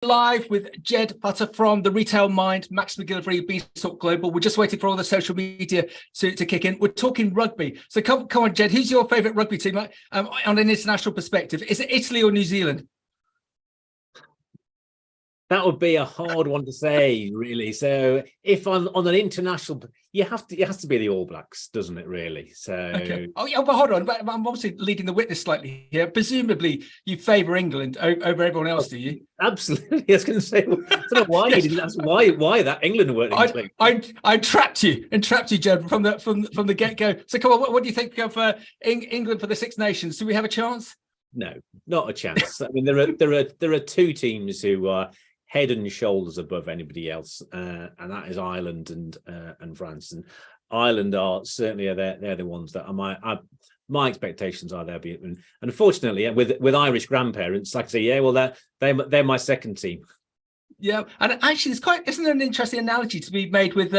live with Jed Futter from the Retail Mind, Max McGillivray, Beanstalk Global. We're just waiting for all the social media to kick in. We're talking rugby. So come on, Jed, who's your favourite rugby team on an international perspective? Is it Italy or New Zealand? That would be a hard one to say, really. So if I'm on an international, it has to be the All Blacks, doesn't it, really? So okay. Oh yeah, but hold on. But I'm obviously leading the witness slightly here. Presumably you favour England over everyone else, do you? Absolutely. I was going to say, I don't know why you didn't ask why that England weren't included. I trapped you, Jed, from the get-go. So come on, what do you think of England for the Six Nations? Do we have a chance? No, not a chance. I mean, there are two teams who are head and shoulders above anybody else, and that is Ireland and France. And Ireland are certainly they're the ones that are my expectations are there. And unfortunately, with Irish grandparents, like I say, yeah, well, they're my second team. Yeah, and actually, isn't there an interesting analogy to be made with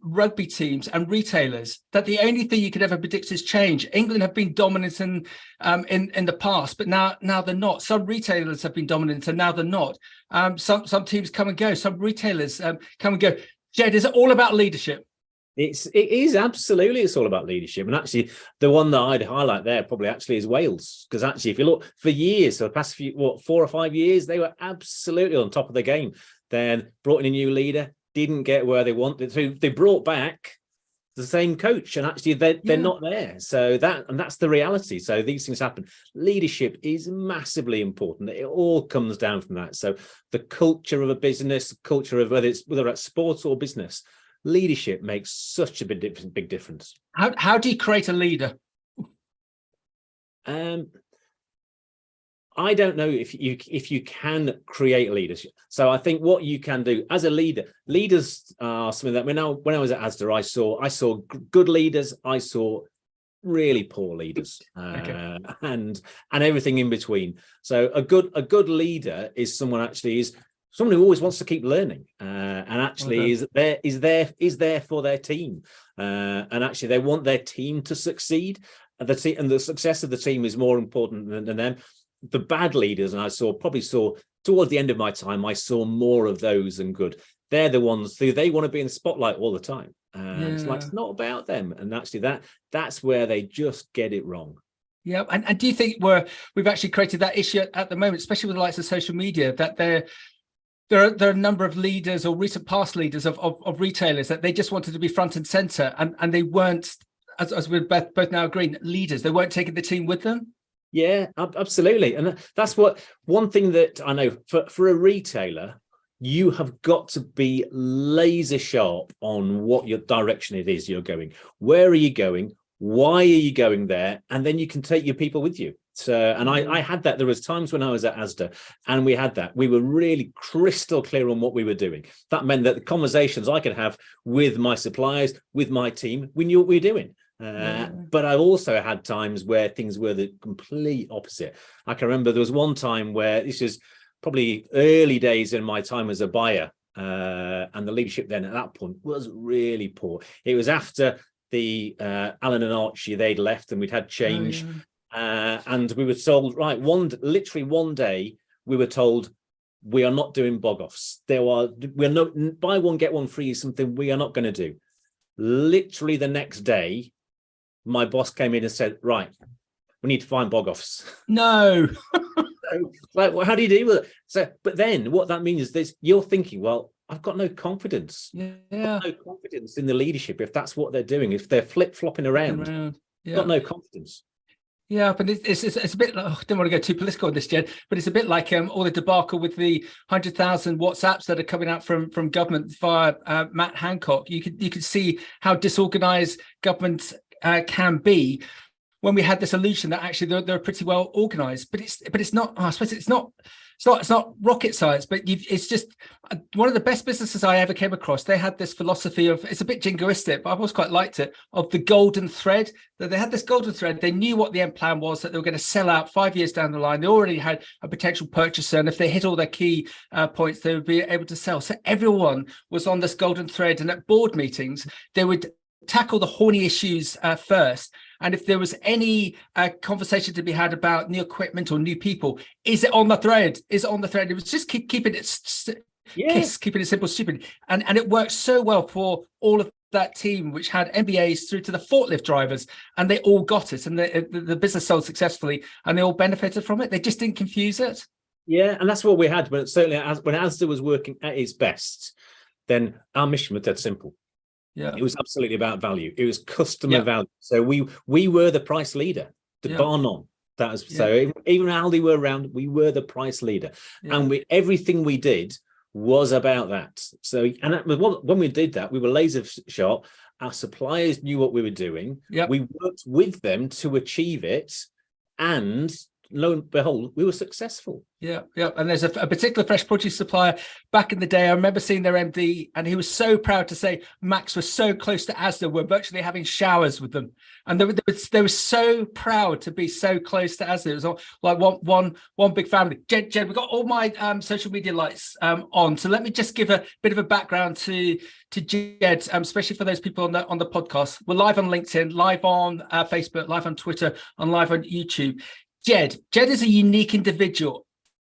rugby teams and retailers, that the only thing you could ever predict is change. England have been dominant in the past, but now they're not. Some retailers have been dominant and now they're not. Some teams come and go. Some retailers come and go. Jed, is it all about leadership? It is absolutely. It's all about leadership. And actually, the one that I'd highlight there probably actually is Wales, because actually, if you look for years, for the past 4 or 5 years, they were absolutely on top of the game. Then brought in a new leader, didn't get where they wanted. So they brought back the same coach, and actually they're not there. So that's the reality. So these things happen. Leadership is massively important. It all comes down from that. So the culture of a business, culture of whether it's sports or business, leadership makes such a big difference. How do you create a leader? I don't know if you can create leaders. So I think what you can do as a leaders are something that when I was at Asda, I saw good leaders, I saw really poor leaders, and everything in between. So a good leader is someone who always wants to keep learning, and actually is there for their team, and actually they want their team to succeed. And the success of the team is more important than them. The bad leaders, and I saw towards the end of my time, I saw more of those than good. They're the ones who they want to be in the spotlight all the time. It's like, it's not about them, and actually that's where they just get it wrong. Yeah, and do you think we've actually created that issue at the moment, especially with the likes of social media, that there are a number of leaders or recent past leaders of retailers that they just wanted to be front and center, and they weren't, as we're both now agreeing, leaders. They weren't taking the team with them. Yeah, absolutely. And that's one thing that I know for a retailer, you have got to be laser sharp on what your direction it is you're going. Where are you going? Why are you going there? And then you can take your people with you. So, and I had that. There was times when I was at Asda and we had that. We were really crystal clear on what we were doing. That meant that the conversations I could have with my suppliers, with my team, we knew what we were doing. But I also had times where things were the complete opposite. I can remember there was one time where, this was probably early days in my time as a buyer, and the leadership then at that point was really poor. It was after the Alan and Archie, they'd left and we'd had change. And we were told, right, literally one day we were told, we are not doing bog-offs. We're not, buy one get one free is something we are not going to do. Literally the next day, my boss came in and said, right, we need to find bog-offs. No. So, like, well, how do you deal with it? So, but then what that means is you're thinking, well, I've got no confidence. Yeah. I've got no confidence in the leadership if that's what they're doing. If they're flip-flopping around. I've got no confidence. Yeah, but it's a bit. I don't want to go too political on this, Jed, but it's a bit like all the debacle with the 100,000 WhatsApps that are coming out from government via Matt Hancock. You could see how disorganised government can be when we had this illusion that actually they're pretty well organised. But it's not. I suppose it's not rocket science, but it's just one of the best businesses I ever came across. They had this philosophy of, it's a bit jingoistic, but I've always quite liked it, of the golden thread. That they had this golden thread. They knew what the end plan was, that they were going to sell out 5 years down the line. They already had a potential purchaser, and if they hit all their key points, they would be able to sell. So everyone was on this golden thread, and at board meetings, they would tackle the horny issues first. And if there was any conversation to be had about new equipment or new people, is it on the thread? Is it on the thread? It was just keeping it keeping it simple, stupid. And it worked so well for all of that team, which had MBAs through to the forklift drivers, and they all got it, and the business sold successfully, and they all benefited from it. They just didn't confuse it. Yeah, and that's what we had. But certainly, when Asda was working at its best, then our mission was dead simple. Yeah, it was absolutely about value. It was customer value. So we were the price leader, bar none. That was so. Even Aldi were around. We were the price leader, and everything we did was about that. So, and when we did that, we were laser sharp. Our suppliers knew what we were doing. We worked with them to achieve it, and lo and behold, we were successful. And there's a particular fresh produce supplier back in the day. I remember seeing their MD, and he was so proud to say Max was so close to Asda, we're virtually having showers with them, and they were so proud to be so close to Asda. It was all like one big family. Jed, we've got all my social media lights on, so let me just give a bit of a background to Jed, especially for those people on the podcast. We're live on LinkedIn, live on Facebook, live on Twitter, and live on YouTube. Jed is a unique individual.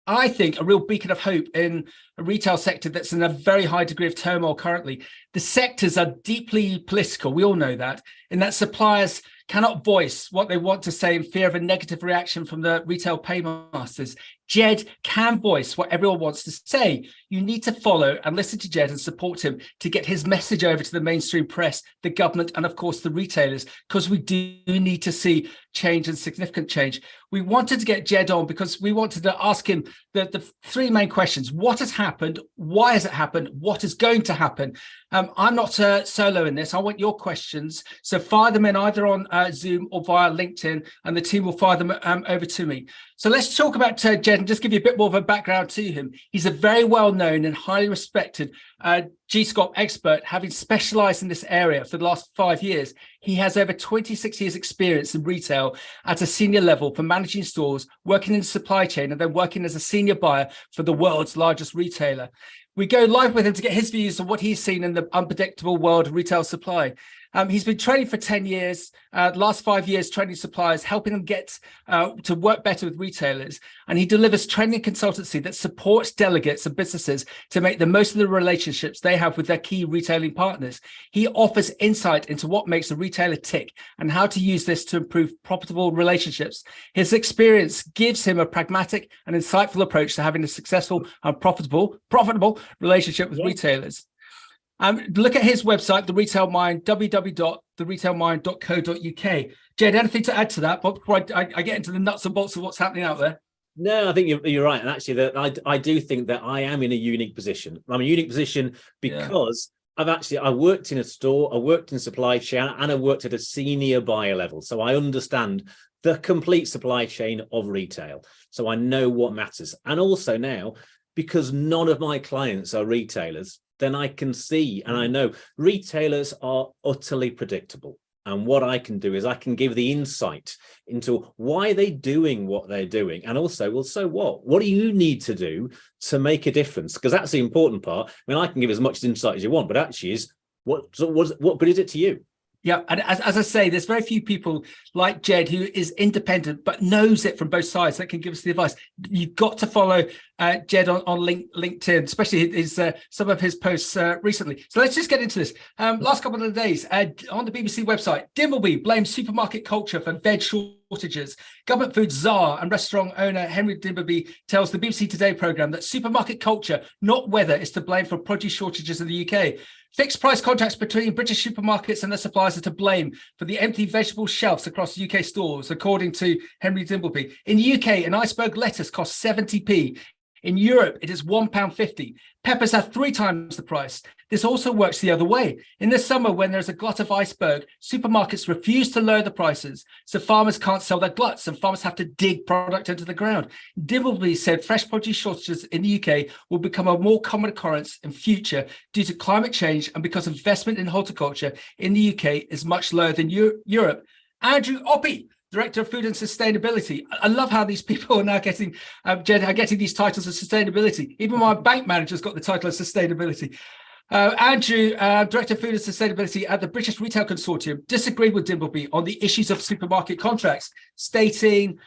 I think a real beacon of hope in a retail sector that's in a very high degree of turmoil currently. The sectors are deeply political. We all know that, in that suppliers cannot voice what they want to say in fear of a negative reaction from the retail paymasters. Jed can voice what everyone wants to say. You need to follow and listen to Jed and support him to get his message over to the mainstream press, the government, and of course the retailers, because we do need to see change and significant change. We wanted to get Jed on because we wanted to ask him the three main questions. What has happened? Why has it happened? What is going to happen? I'm not solo in this. I want your questions. So fire them in either on Zoom or via LinkedIn, and the team will fire them over to me. So let's talk about Jed and just give you a bit more of a background to him. He's a very well-known and highly respected GSCOP expert, having specialised in this area for the last 5 years. He has over 26 years experience in retail at a senior level, for managing stores, working in the supply chain, and then working as a senior buyer for the world's largest retailer. We go live with him to get his views on what he's seen in the unpredictable world of retail supply. He's been training for 10 years, last 5 years training suppliers, helping them get to work better with retailers. And he delivers training consultancy that supports delegates and businesses to make the most of the relationships they have with their key retailing partners. He offers insight into what makes a retailer tick and how to use this to improve profitable relationships. His experience gives him a pragmatic and insightful approach to having a successful and profitable relationship with retailers. Look at his website, The Retail Mind, www.theretailmind.co.uk. Jed, anything to add to that before I get into the nuts and bolts of what's happening out there? No, I think you're right. And actually, I do think that I am in a unique position. I'm in a unique position because I worked in a store, I worked in supply chain, and I worked at a senior buyer level. So I understand the complete supply chain of retail. So I know what matters. And also now, because none of my clients are retailers, then I can see and I know retailers are utterly predictable. And what I can do is I can give the insight into why they're doing what they're doing. And also, well, so what? What do you need to do to make a difference? Because that's the important part. I mean, I can give as much insight as you want, but actually is what good is it to you? Yeah, and as I say, there's very few people like Jed who is independent but knows it from both sides that can give us the advice. You've got to follow Jed on LinkedIn, especially his some of his posts recently. So let's just get into this. Last couple of days on the BBC website, Dimbleby blames supermarket culture for veg shortages. Government food czar and restaurant owner Henry Dimbleby tells the BBC Today programme that supermarket culture, not weather, is to blame for produce shortages in the UK. Fixed price contracts between British supermarkets and their suppliers are to blame for the empty vegetable shelves across UK stores, according to Henry Dimbleby. In the UK, an iceberg lettuce costs 70p. In Europe, it is £1.50. Peppers are 3 times the price. This also works the other way. In the summer, when there's a glut of iceberg, supermarkets refuse to lower the prices, so farmers can't sell their gluts and farmers have to dig product into the ground. Dimbleby said fresh produce shortages in the UK will become a more common occurrence in future due to climate change and because investment in horticulture in the UK is much lower than Europe. Andrew Oppie, Director of Food and Sustainability. I love how these people are now getting, Jed, are getting these titles of sustainability. Even my bank manager's got the title of sustainability. Andrew, Director of Food and Sustainability at the British Retail Consortium, disagreed with Dimbleby on the issues of supermarket contracts, stating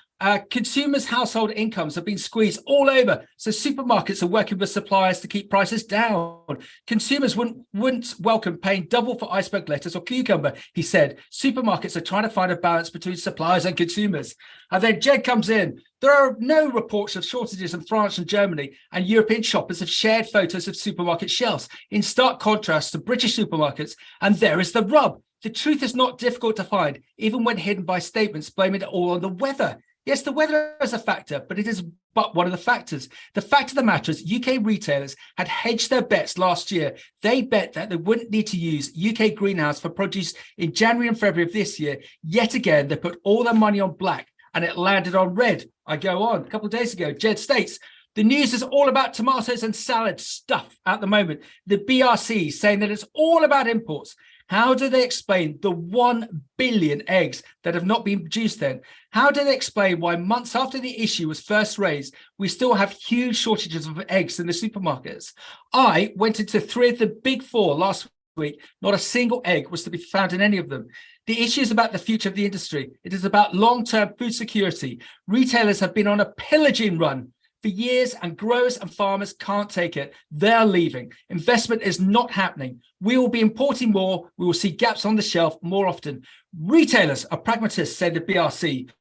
consumers' household incomes have been squeezed all over, so supermarkets are working with suppliers to keep prices down. Consumers wouldn't welcome paying double for iceberg lettuce or cucumber, he said. Supermarkets are trying to find a balance between suppliers and consumers. And then Jed comes in. There are no reports of shortages in France and Germany, and European shoppers have shared photos of supermarket shelves, in stark contrast to British supermarkets. And there is the rub. The truth is not difficult to find, even when hidden by statements blaming it all on the weather. Yes, the weather is a factor, but it is but one of the factors. The fact of the matter is UK retailers had hedged their bets last year. They bet that they wouldn't need to use UK greenhouse for produce in January and February of this year. Yet again, they put all their money on black and it landed on red. I go on. A couple of days ago, Jed states, the news is all about tomatoes and salad stuff at the moment. The BRC saying that it's all about imports. How do they explain the 1 billion eggs that have not been produced then? How do they explain why months after the issue was first raised, we still have huge shortages of eggs in the supermarkets? I went into 3 of the big 4 last week. Not a single egg was to be found in any of them. The issue is about the future of the industry. It is about long-term food security. Retailers have been on a pillaging run for years, and growers and farmers can't take it. They're leaving. Investment is not happening. We will be importing more. We will see gaps on the shelf more often. Retailers are pragmatists, said the BRC.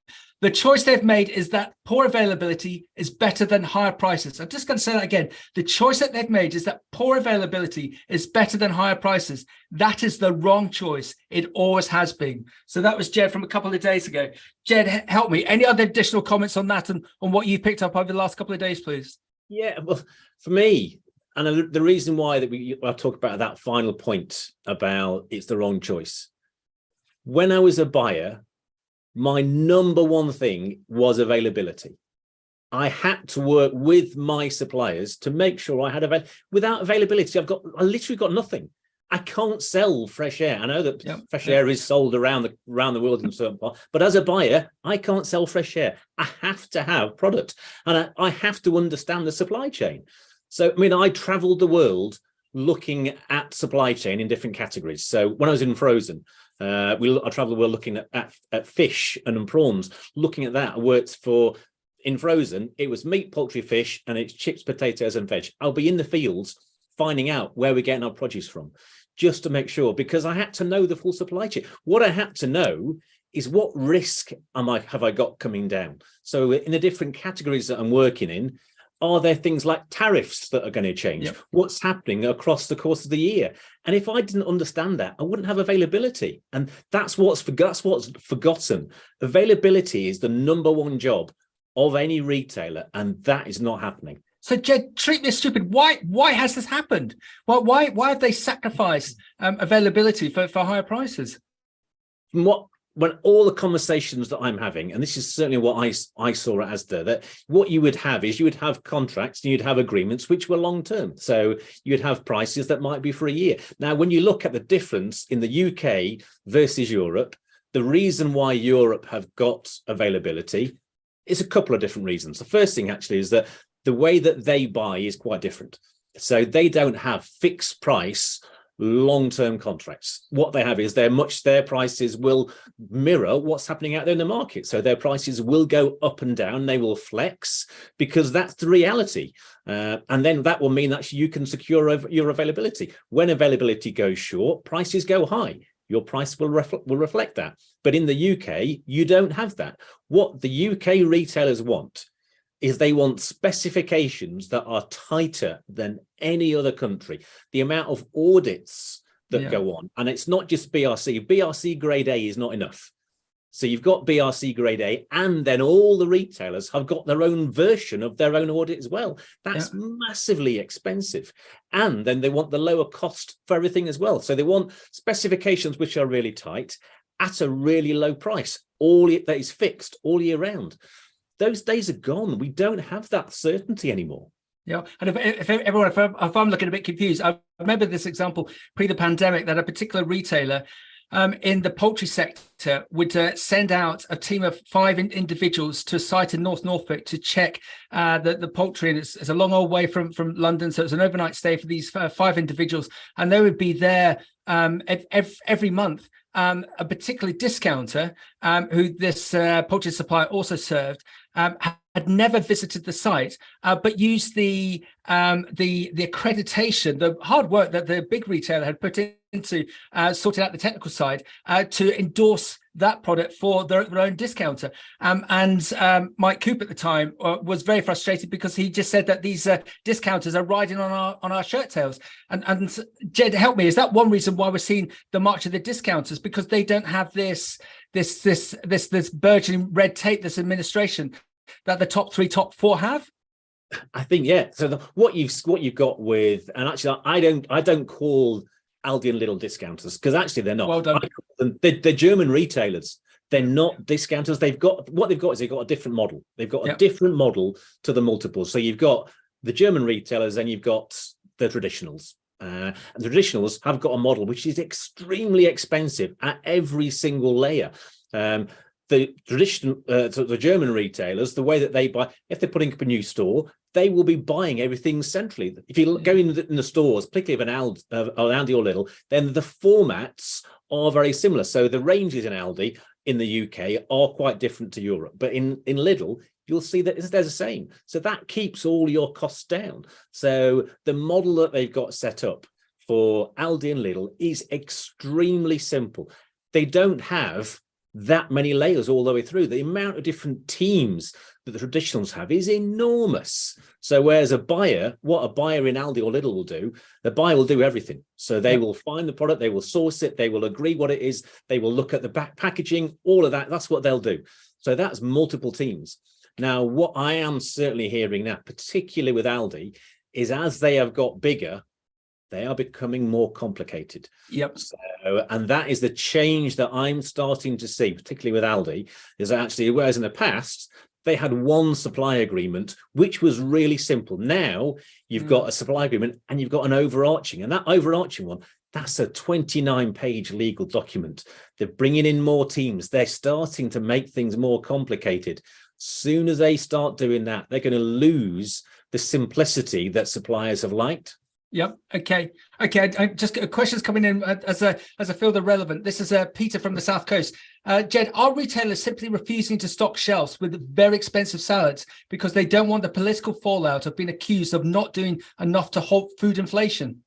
The choice they've made is that poor availability is better than higher prices. I'm just going to say that again. The choice that they've made is that poor availability is better than higher prices. That is the wrong choice. It always has been. So that was Jed from a couple of days ago. Jed, help me. Any other additional comments on that and on what you picked up over the last couple of days, please? Yeah, well, for me, and the reason why that I talk about that final point about it's the wrong choice. When I was a buyer, my number one thing was availability. I had to work with my suppliers to make sure I had without availability. I literally got nothing. I can't sell fresh air. I know that fresh air is sold around the world in certain parts, but as a buyer, I can't sell fresh air. I have to have product, and I have to understand the supply chain. So, I mean, I traveled the world looking at supply chain in different categories. So when I was in frozen, I traveled the world looking at fish and prawns. Looking at that, I worked in frozen. It was meat, poultry, fish, and it's chips, potatoes, and veg. I'll be in the fields finding out where we're getting our produce from, just to make sure, because I had to know the full supply chain. What I had to know is what risk have I got coming down. So in the different categories that I'm working in, are there things like tariffs that are going to change? Yep. What's happening across the course of the year? And if I didn't understand that, I wouldn't have availability. And that's what's forgotten. Availability is the number one job of any retailer, and that is not happening. So, Jed, treat me stupid. Why has this happened? Why have they sacrificed availability for higher prices? When all the conversations that I'm having, and this is certainly what I saw at Asda, that what you would have is you would have contracts and you'd have agreements which were long term. So you'd have prices that might be for a year. Now, when you look at the difference in the UK versus Europe, the reason why Europe have got availability is a couple of different reasons. The first thing actually is that the way that they buy is quite different. So they don't have fixed price long-term contracts. What they have is their prices will mirror what's happening out there in the market. So their prices will go up and down. They will flex because that's the reality. And then that will mean that you can secure your availability. When availability goes short, prices go high. Your price will reflect that. But in the UK, you don't have that. What the UK retailers want is they want specifications that are tighter than any other country. The amount of audits that go on, and it's not just BRC. BRC grade A is not enough. So you've got BRC grade A, and then all the retailers have got their own version of their own audit as well. That's massively expensive. And then they want the lower cost for everything as well. So they want specifications which are really tight at a really low price, that is fixed all year round. Those days are gone. We don't have that certainty anymore. Yeah, and if I'm looking a bit confused, I remember this example pre the pandemic that a particular retailer in the poultry sector would send out a team of 5 individuals to a site in North Norfolk to check the poultry, and it's a long old way from London, so it's an overnight stay for these 5 individuals, and they would be there every month. A particular discounter who this poultry supplier also served had never visited the site, but used the accreditation, the hard work that the big retailer had put into sorting out the technical side to endorse that product for their own discounter. And Mike Coop at the time was very frustrated because he just said that these discounters are riding on our shirt tails. And Jed, help me, is that one reason why we're seeing the march of the discounters, because they don't have this burgeoning red tape, this administration that the top 3, top 4 have? I think, yeah. So what you've got with, and actually I don't call Aldi and Lidl discounters, because actually they're not. Well done. They're German retailers. They're not discounters. They've got a different model. They've got a different model to the multiples. So you've got the German retailers and you've got the traditionals. And the traditionals have got a model which is extremely expensive at every single layer. The German retailers, the way that they buy, if they're putting up a new store, they will be buying everything centrally. If you go in the stores, particularly of an Aldi or Lidl, then the formats are very similar. So the ranges in Aldi in the UK are quite different to Europe, but in Lidl, you'll see that they're the same. So that keeps all your costs down. So the model that they've got set up for Aldi and Lidl is extremely simple. They don't have that many layers all the way through. The amount of different teams that the traditionals have is enormous. So whereas what a buyer in Aldi or Lidl will do, the buyer will do everything. So they will find the product, they will source it, they will agree what it is, they will look at the back packaging, all of that. That's what they'll do. So that's multiple teams. Now, what I am certainly hearing now, particularly with Aldi, is as they have got bigger, they are becoming more complicated. Yep. So, and that is the change that I'm starting to see, particularly with Aldi, is actually, whereas in the past, they had one supply agreement, which was really simple. Now you've got a supply agreement and you've got an overarching, and that overarching one, that's a 29-page legal document. They're bringing in more teams. They're starting to make things more complicated. Soon as they start doing that, they're going to lose the simplicity that suppliers have liked. Yep. Okay. I just questions coming in as a field of relevant. This is Peter from the South Coast. Jed, are retailers simply refusing to stock shelves with very expensive salads because they don't want the political fallout of being accused of not doing enough to halt food inflation?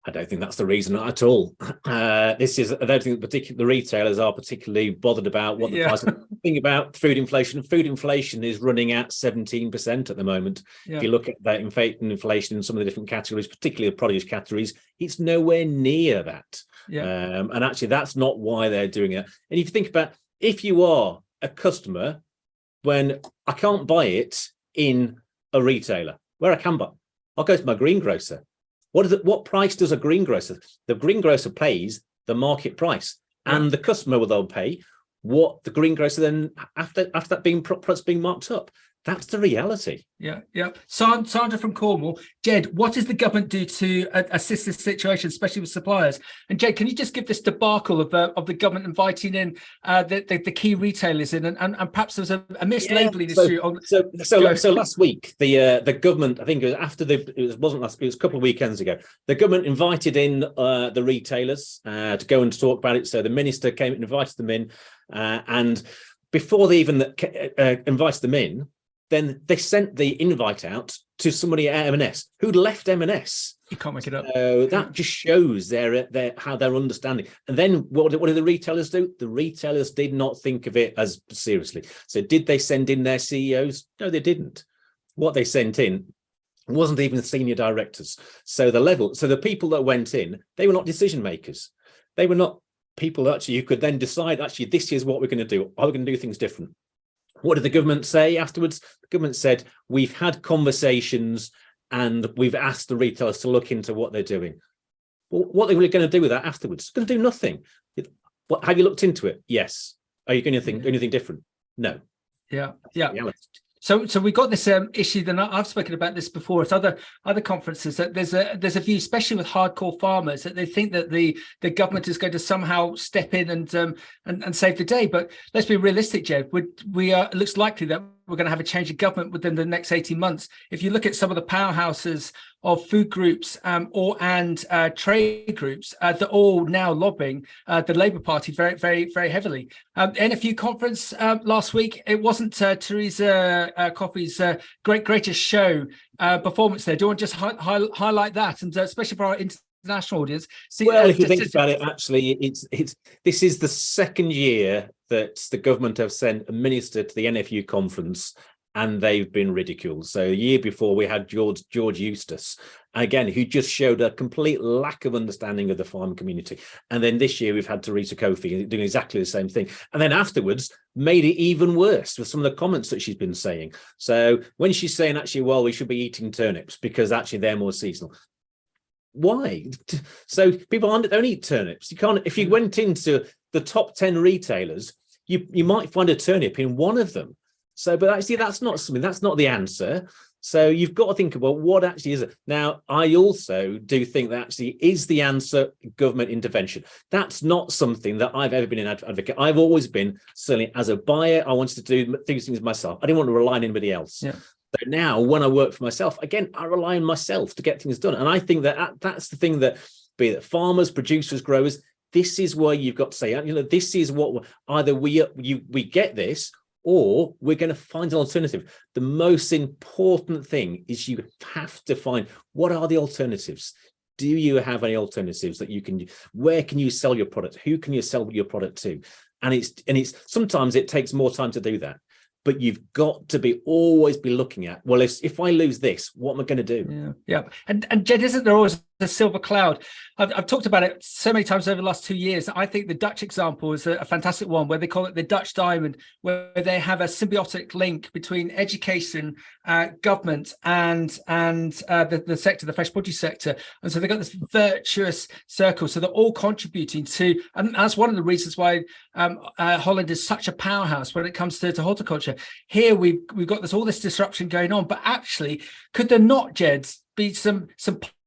I don't think that's the reason at all. I don't think the retailers are particularly bothered about what the price. Think about food inflation. Food inflation is running at 17% at the moment. Yeah. If you look at that inflation in some of the different categories, particularly the produce categories, it's nowhere near that. Yeah. And actually, that's not why they're doing it. And if you think about, if you are a customer, when I can't buy it in a retailer, where I can buy, I'll go to my greengrocer. What price does a greengrocer? The greengrocer pays the market price, and the customer will then pay what the greengrocer then after that products being marked up. That's the reality. Yeah. Sandra from Cornwall. Jed, what does the government do to assist this situation, especially with suppliers? And Jed, can you just give this debacle of the government inviting in the key retailers in, and perhaps there's a mislabeling issue. So last week, the government, I think it was a couple of weekends ago, the government invited in the retailers to go and talk about it. So the minister came and invited them in, and before they even invited them in, then they sent the invite out to somebody at M&S who'd left M&S. You can't make it up. So that just shows how they're understanding. And then what did the retailers do? The retailers did not think of it as seriously. So did they send in their CEOs? No, they didn't. What they sent in wasn't even the senior directors. So the people that went in, they were not decision makers. They were not people that actually you could then decide, actually, this is what we're going to do. Are we going to do things different? What did the government say afterwards? The government said, we've had conversations and we've asked the retailers to look into what they're doing. Well, what are they really going to do with that afterwards? Going to do nothing. Have you looked into it? Yes. Are you going to do anything different? No. Yeah. So we got this issue, that I've spoken about this before at other conferences, that there's a view, especially with hardcore farmers, that they think that the government is going to somehow step in and save the day. But let's be realistic, Jed. It looks likely that we're going to have a change of government within the next 18 months. If you look at some of the powerhouses of food groups and trade groups, they're all now lobbying the Labour Party very, very, very heavily. NFU conference last week, it wasn't Theresa Coffey's greatest show performance there. Do you want to just highlight that, and especially for our international audience? If you think about it, actually, this is the second year that the government have sent a minister to the NFU conference, and they've been ridiculed. So the year before, we had George Eustace, again, who just showed a complete lack of understanding of the farm community. And then this year, we've had Theresa Coffey doing exactly the same thing. And then afterwards, made it even worse with some of the comments that she's been saying. So when she's saying, actually, well, we should be eating turnips because actually they're more seasonal. Why? So people don't eat turnips. You can't. If you went into the top 10 retailers, you might find a turnip in one of them. So, but actually, that's not the answer. So you've got to think about what actually is it. Now, I also do think that actually is the answer government intervention. That's not something that I've ever been an advocate. I've always been, certainly as a buyer, I wanted to do these things myself. I didn't want to rely on anybody else. Yeah. So now when I work for myself, again, I rely on myself to get things done. And I think that that's the thing, that be it farmers, producers, growers, this is where you've got to say, this is what either we get this, or we're going to find an alternative. The most important thing is you have to find, what are the alternatives? Do you have any alternatives that you can, where can you sell your product? Who can you sell your product to? And it's sometimes it takes more time to do that. But you've got to always be looking at, well, if I lose this, what am I going to do? Yeah. And Jed, isn't there always a silver cloud? I've talked about it so many times over the last 2 years. I think the Dutch example is a fantastic one, where they call it the Dutch diamond, where they have a symbiotic link between education, government, and the sector, the fresh produce sector. And so they've got this virtuous circle. So they're all contributing to, and that's one of the reasons why Holland is such a powerhouse when it comes to horticulture. Here we've got all this disruption going on, but actually, could there not, Jed, be some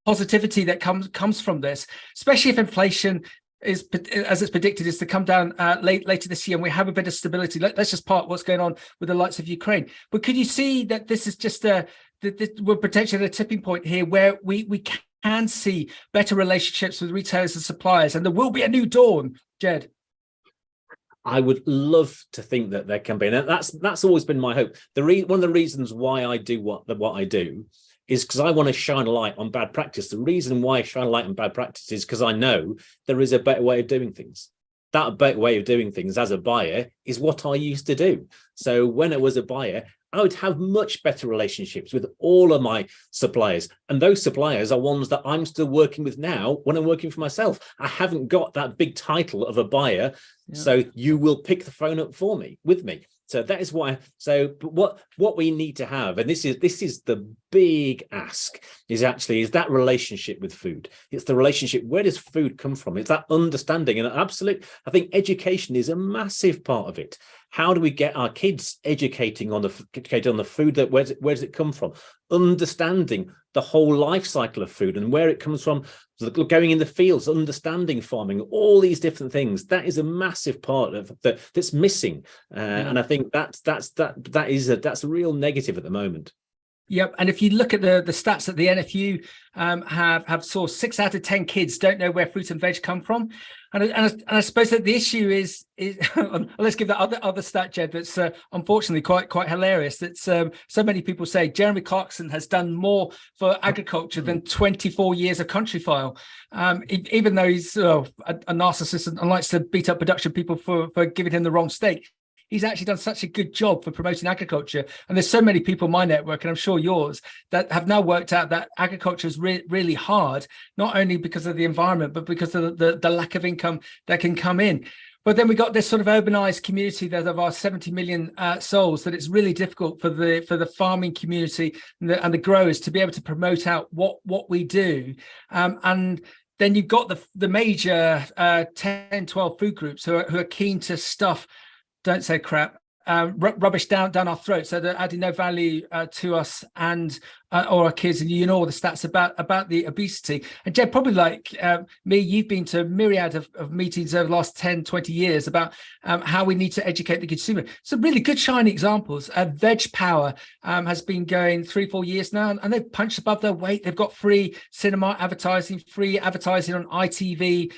positivity that comes from this, especially if inflation is, as it's predicted, is to come down later this year, and we have a bit of stability. Let's just park what's going on with the likes of Ukraine. But could you see that this is just we're potentially at a tipping point here, where we can see better relationships with retailers and suppliers, and there will be a new dawn, Jed? I would love to think that there can be, and that's always been my hope. One of the reasons why I do what I do is because I want to shine a light on bad practice. The reason why I shine a light on bad practice is because I know there is a better way of doing things. That better way of doing things as a buyer is what I used to do. So when I was a buyer, I would have much better relationships with all of my suppliers. And those suppliers are ones that I'm still working with now when I'm working for myself. I haven't got that big title of a buyer. Yeah. So you will pick the phone up with me. So that is why. So what we need to have, and this is the big ask, is that relationship with food. It's the relationship. Where does food come from? It's that understanding, and absolutely, I think education is a massive part of it. How do we get our kids educated on the food? That where does it come from? Understanding the whole life cycle of food and where it comes from. Going in the fields, understanding farming, all these different things. That is a massive part of that's missing, and I think that's a real negative at the moment. Yep, and if you look at the stats that the NFU have sourced, 6 out of 10 kids don't know where fruit and veg come from, and I suppose that the issue is let's give that other stat, Jed, that's unfortunately quite hilarious. That so many people say Jeremy Clarkson has done more for agriculture than 24 years of Country File, even though he's a narcissist and likes to beat up production people for giving him the wrong steak. He's actually done such a good job for promoting agriculture. And there's so many people in my network, and I'm sure yours, that have now worked out that agriculture is really hard, not only because of the environment, but because of the lack of income that can come in. But then we got this sort of urbanized community that of our 70 million souls, that it's really difficult for the farming community and the growers to be able to promote out what we do. And then you've got the major 10, 12 food groups who are keen to stuff, don't say crap, rubbish down our throats, so they're adding no value to us and or our kids. And you know all the stats about the obesity. And Jed, probably like me, you've been to a myriad of meetings over the last 10, 20 years about how we need to educate the consumer. Some really good shining examples. Veg Power has been going 3-4 years now, and they've punched above their weight. They've got free cinema advertising, free advertising on ITV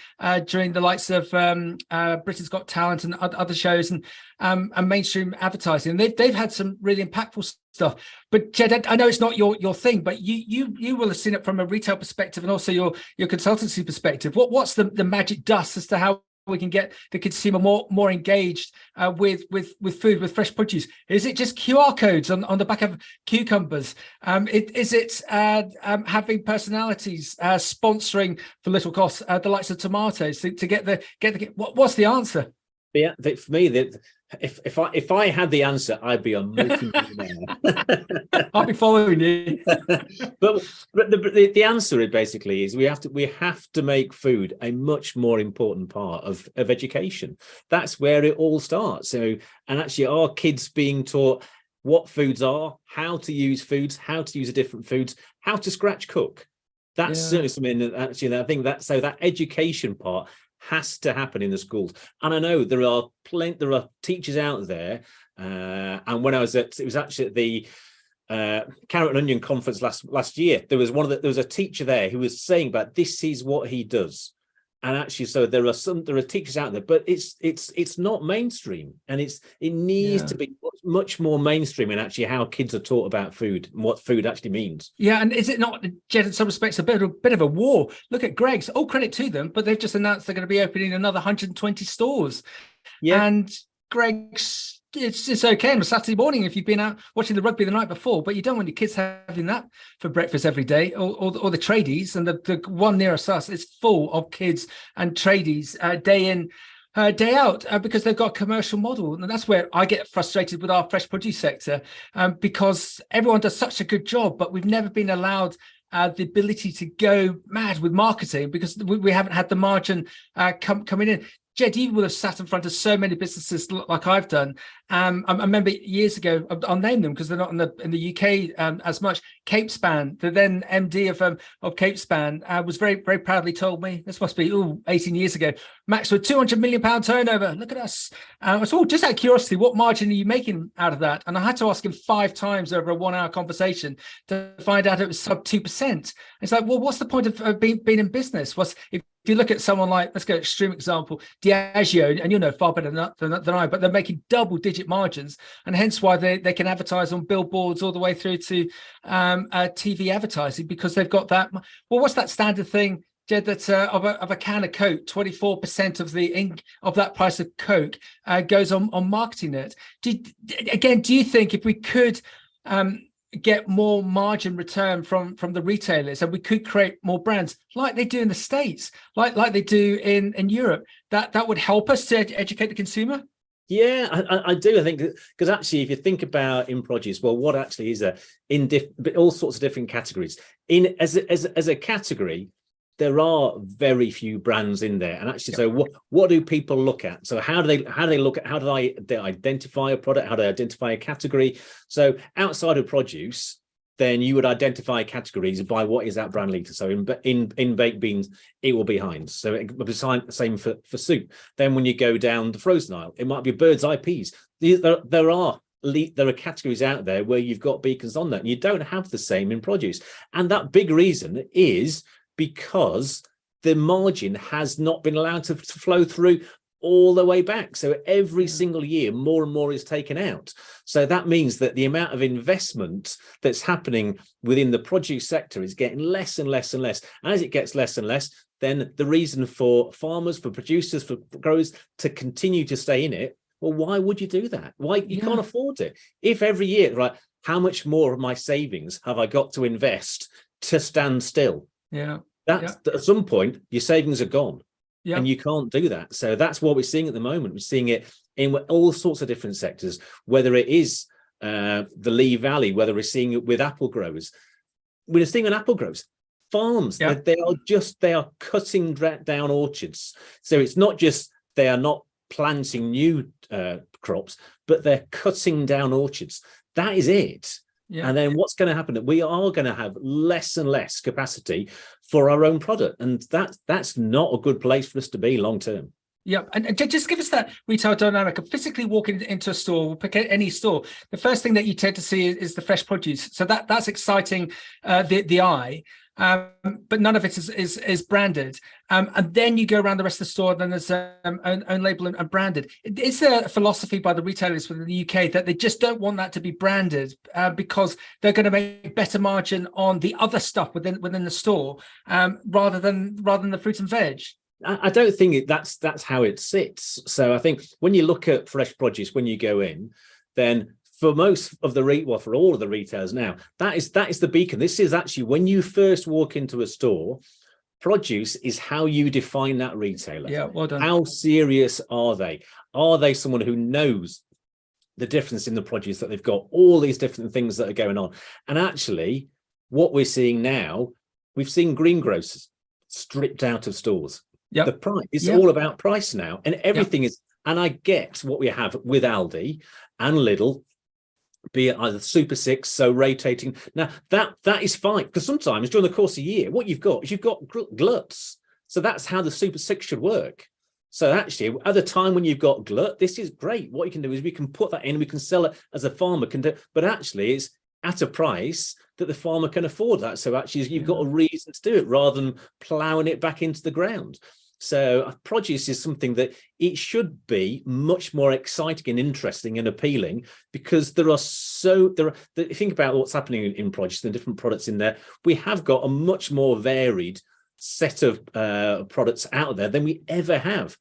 during the likes of Britain's Got Talent and other shows, and mainstream advertising. They've had some really impactful stuff. But Jed, I know it's not your thing, but you will have seen it from a retail perspective and also your consultancy perspective. What's the magic dust as to how we can get the consumer more engaged with food, with fresh produce? Is it just QR codes on the back of cucumbers? Is it having personalities sponsoring for little cost the likes of tomatoes to get the what's the answer? Yeah, for me, if I had the answer, I'd be a multi-millionaire. I'll be following you. but the answer is basically we have to make food a much more important part of education. That's where it all starts. So, and actually, our kids being taught what foods are, how to use foods, how to use the different foods, how to scratch cook. That's certainly something that actually I think that education part has to happen in the schools. And I know there are teachers out there, and when I was it was actually at the Carrot and Onion conference last year, there was a teacher there who was saying about this is what he does. And actually, so there are teachers out there, but it's not mainstream, and it needs to be much more mainstream in actually how kids are taught about food and what food actually means. Yeah, and is it not, Jed, in some respects, a bit of a war? Look at Greggs. All credit to them, but they've just announced they're going to be opening another 120 stores. Yeah, and Greggs. It's okay on a Saturday morning if you've been out watching the rugby the night before, but you don't want your kids having that for breakfast every day, or the tradies. And the one nearest us is full of kids and tradies day in, day out, because they've got a commercial model. And that's where I get frustrated with our fresh produce sector, because everyone does such a good job, but we've never been allowed the ability to go mad with marketing because we haven't had the margin coming in. Jed, you will have sat in front of so many businesses like I've done. I remember years ago, I'll name them because they're not in the UK as much. Capespan, the then MD of Capespan, was very, very proudly told me, this must be 18 years ago, Max, with £200 million turnover. Look at us. I was just out of curiosity, what margin are you making out of that? And I had to ask him 5 times over a 1-hour conversation to find out it was sub 2%. It's like, well, what's the point of being in business? If you look at someone like, let's go extreme example, Diageo, and you know far better than I, but they're making double-digit margins, and hence why they can advertise on billboards all the way through to TV advertising, because they've got that. Well, what's that standard thing, Jed, that of a can of Coke, 24% of the ink of that price of Coke goes on marketing it? Do you think if we could get more margin return from the retailers, and we could create more brands like they do in the States, like they do in Europe, that would help us to educate the consumer? Yeah, I do. I think because actually, if you think about in produce, well, what actually is all sorts of different categories as a category. There are very few brands in there, and actually, so what do people look at? So how do they look at, how do they identify a product? How do they identify a category? So outside of produce, then you would identify categories by what is that brand leader. So in baked beans, it will be Heinz. So it will be the same for soup. Then when you go down the frozen aisle, it might be Bird's Eye peas. There are categories out there where you've got beacons on that, and you don't have the same in produce. And that big reason is because the margin has not been allowed to flow through all the way back. So every single year, more and more is taken out. So that means that the amount of investment that's happening within the produce sector is getting less and less and less. And as it gets less and less, then the reason for farmers, for producers, for growers to continue to stay in it, well, why would you do that? Why? You can't afford it. If every year, right, how much more of my savings have I got to invest to stand still? At some point your savings are gone, and you can't do that. So that's what we're seeing at the moment. We're seeing it in all sorts of different sectors, whether it is the Lee Valley, whether we're seeing it with apple growers. We're seeing an apple growers farms. They are cutting down orchards. So it's not just they are not planting new crops, but they're cutting down orchards. That is it. Yeah. And then what's going to happen? We are going to have less and less capacity for our own product. And that's not a good place for us to be long term. Yeah, and just give us that retail dynamic of physically walking into a store, we'll pick any store. The first thing that you tend to see is the fresh produce. So that's exciting the eye, but none of it is branded. And then you go around the rest of the store, then there's own label and branded. Is there a philosophy by the retailers within the UK that they just don't want that to be branded because they're going to make better margin on the other stuff within the store rather than the fruit and veg? I don't think that's how it sits. So I think when you look at fresh produce, when you go in, then for most of the for all of the retailers now, that is the beacon. This is actually when you first walk into a store, produce is how you define that retailer. Yeah, well done. How serious are they? Are they someone who knows the difference in the produce, that they've got all these different things that are going on? And actually, what we're seeing now, we've seen greengrocers stripped out of stores. Yep. The price is all about price now, and everything is. And I get what we have with Aldi and Lidl, be it either Super Six, so rotating. Now that is fine, because sometimes during the course of a year, what you've got gluts. So that's how the Super Six should work. So actually, at the time when you've got glut, this is great. What you can do is we can put that in, we can sell it as a farmer can do, but actually it's at a price that the farmer can afford that. So actually you've got a reason to do it rather than ploughing it back into the ground. So produce is something that it should be much more exciting and interesting and appealing, because if you think about what's happening in produce, the different products in there, we have got a much more varied set of products out there than we ever have.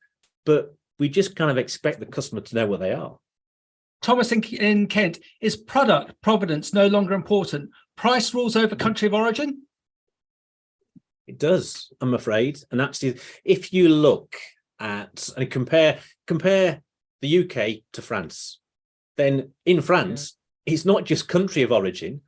But we just kind of expect the customer to know what they are. Thomas in Kent, is product provenance no longer important? Price rules over country of origin? It does, I'm afraid. And actually, if you look at and compare the UK to France, then in France, it's not just country of origin,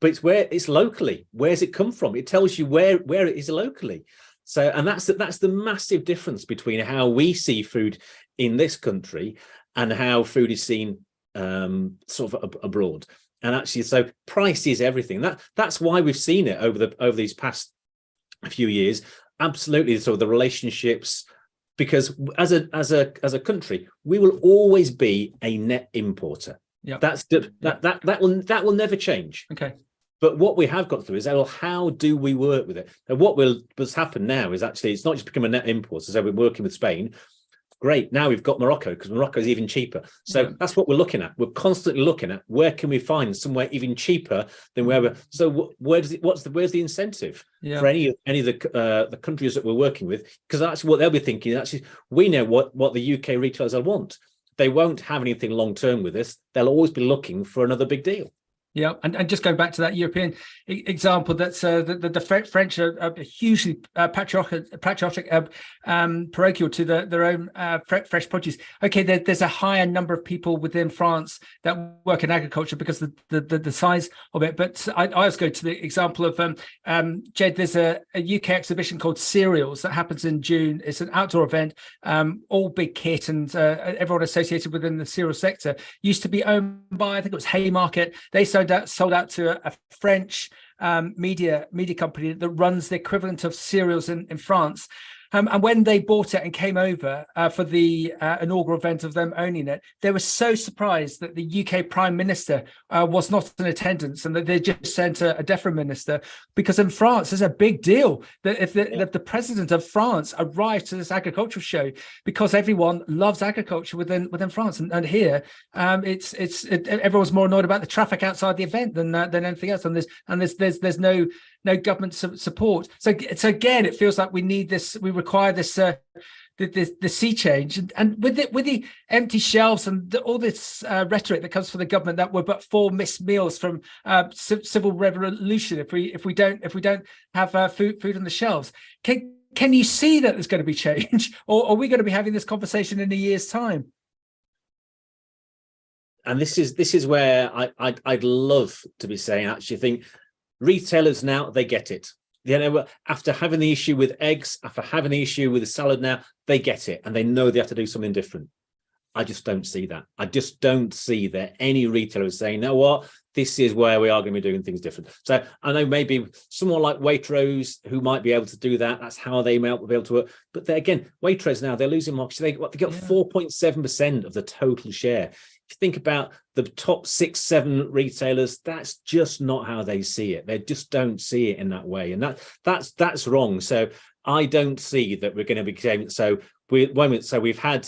but it's where it's locally. Where's it come from? It tells you where it is locally. So, and that's the massive difference between how we see food in this country and how food is seen sort of abroad. And actually, so price is everything. That's why we've seen it over these past few years. Absolutely, so the relationships, because as a country, we will always be a net importer. Yeah, that will never change. Okay. But what we have got to do is, well, how do we work with it? And what's happened now is actually it's not just become a net importer. So we're working with Spain. Great. Now we've got Morocco, because Morocco is even cheaper. So that's what we're looking at. We're constantly looking at where can we find somewhere even cheaper than where we're. So where's the incentive for any of the countries that we're working with? Because that's what they'll be thinking. Actually, we know what the UK retailers will want. They won't have anything long term with us. They'll always be looking for another big deal. Yeah, and just going back to that European example, that's the French are hugely patriotic, parochial to their own fresh produce. Okay, there's a higher number of people within France that work in agriculture because of the size of it. But I always go to the example of Jed. There's a UK exhibition called Cereals that happens in June. It's an outdoor event, all big kit, and everyone associated within the cereal sector used to be owned by, I think it was Haymarket. They sold out to a French media company that runs the equivalent of cereals in France. And when they bought it and came over for the inaugural event of them owning it, they were so surprised that the UK Prime Minister was not in attendance, and that they just sent a different minister, because in France there's a big deal that if the president of France arrived to this agricultural show, because everyone loves agriculture within France, and here everyone's more annoyed about the traffic outside the event than anything else, and there's no government support. So again, it feels like we need this. We require this the sea change, and with the empty shelves and all this rhetoric that comes from the government that we're but 4 missed meals from civil revolution if we don't have food on the shelves. Can you see that there's going to be change, or are we going to be having this conversation in a year's time? And this is where I'd love to be saying, actually think retailers now, they get it. After having the issue with eggs, after having the issue with the salad now, they get it and they know they have to do something different. I just don't see that. I just don't see that any retailer is saying, you know what, this is where we are going to be doing things different. So I know maybe someone like Waitrose who might be able to do that. That's how they might be able to work. But again, Waitrose now, they're losing market share. They got 4.7% of the total share. If you think about the top 6, 7 retailers, that's just not how they see it. They just don't see it in that way. And that's wrong. So I don't see that we're going to be saying, so we've had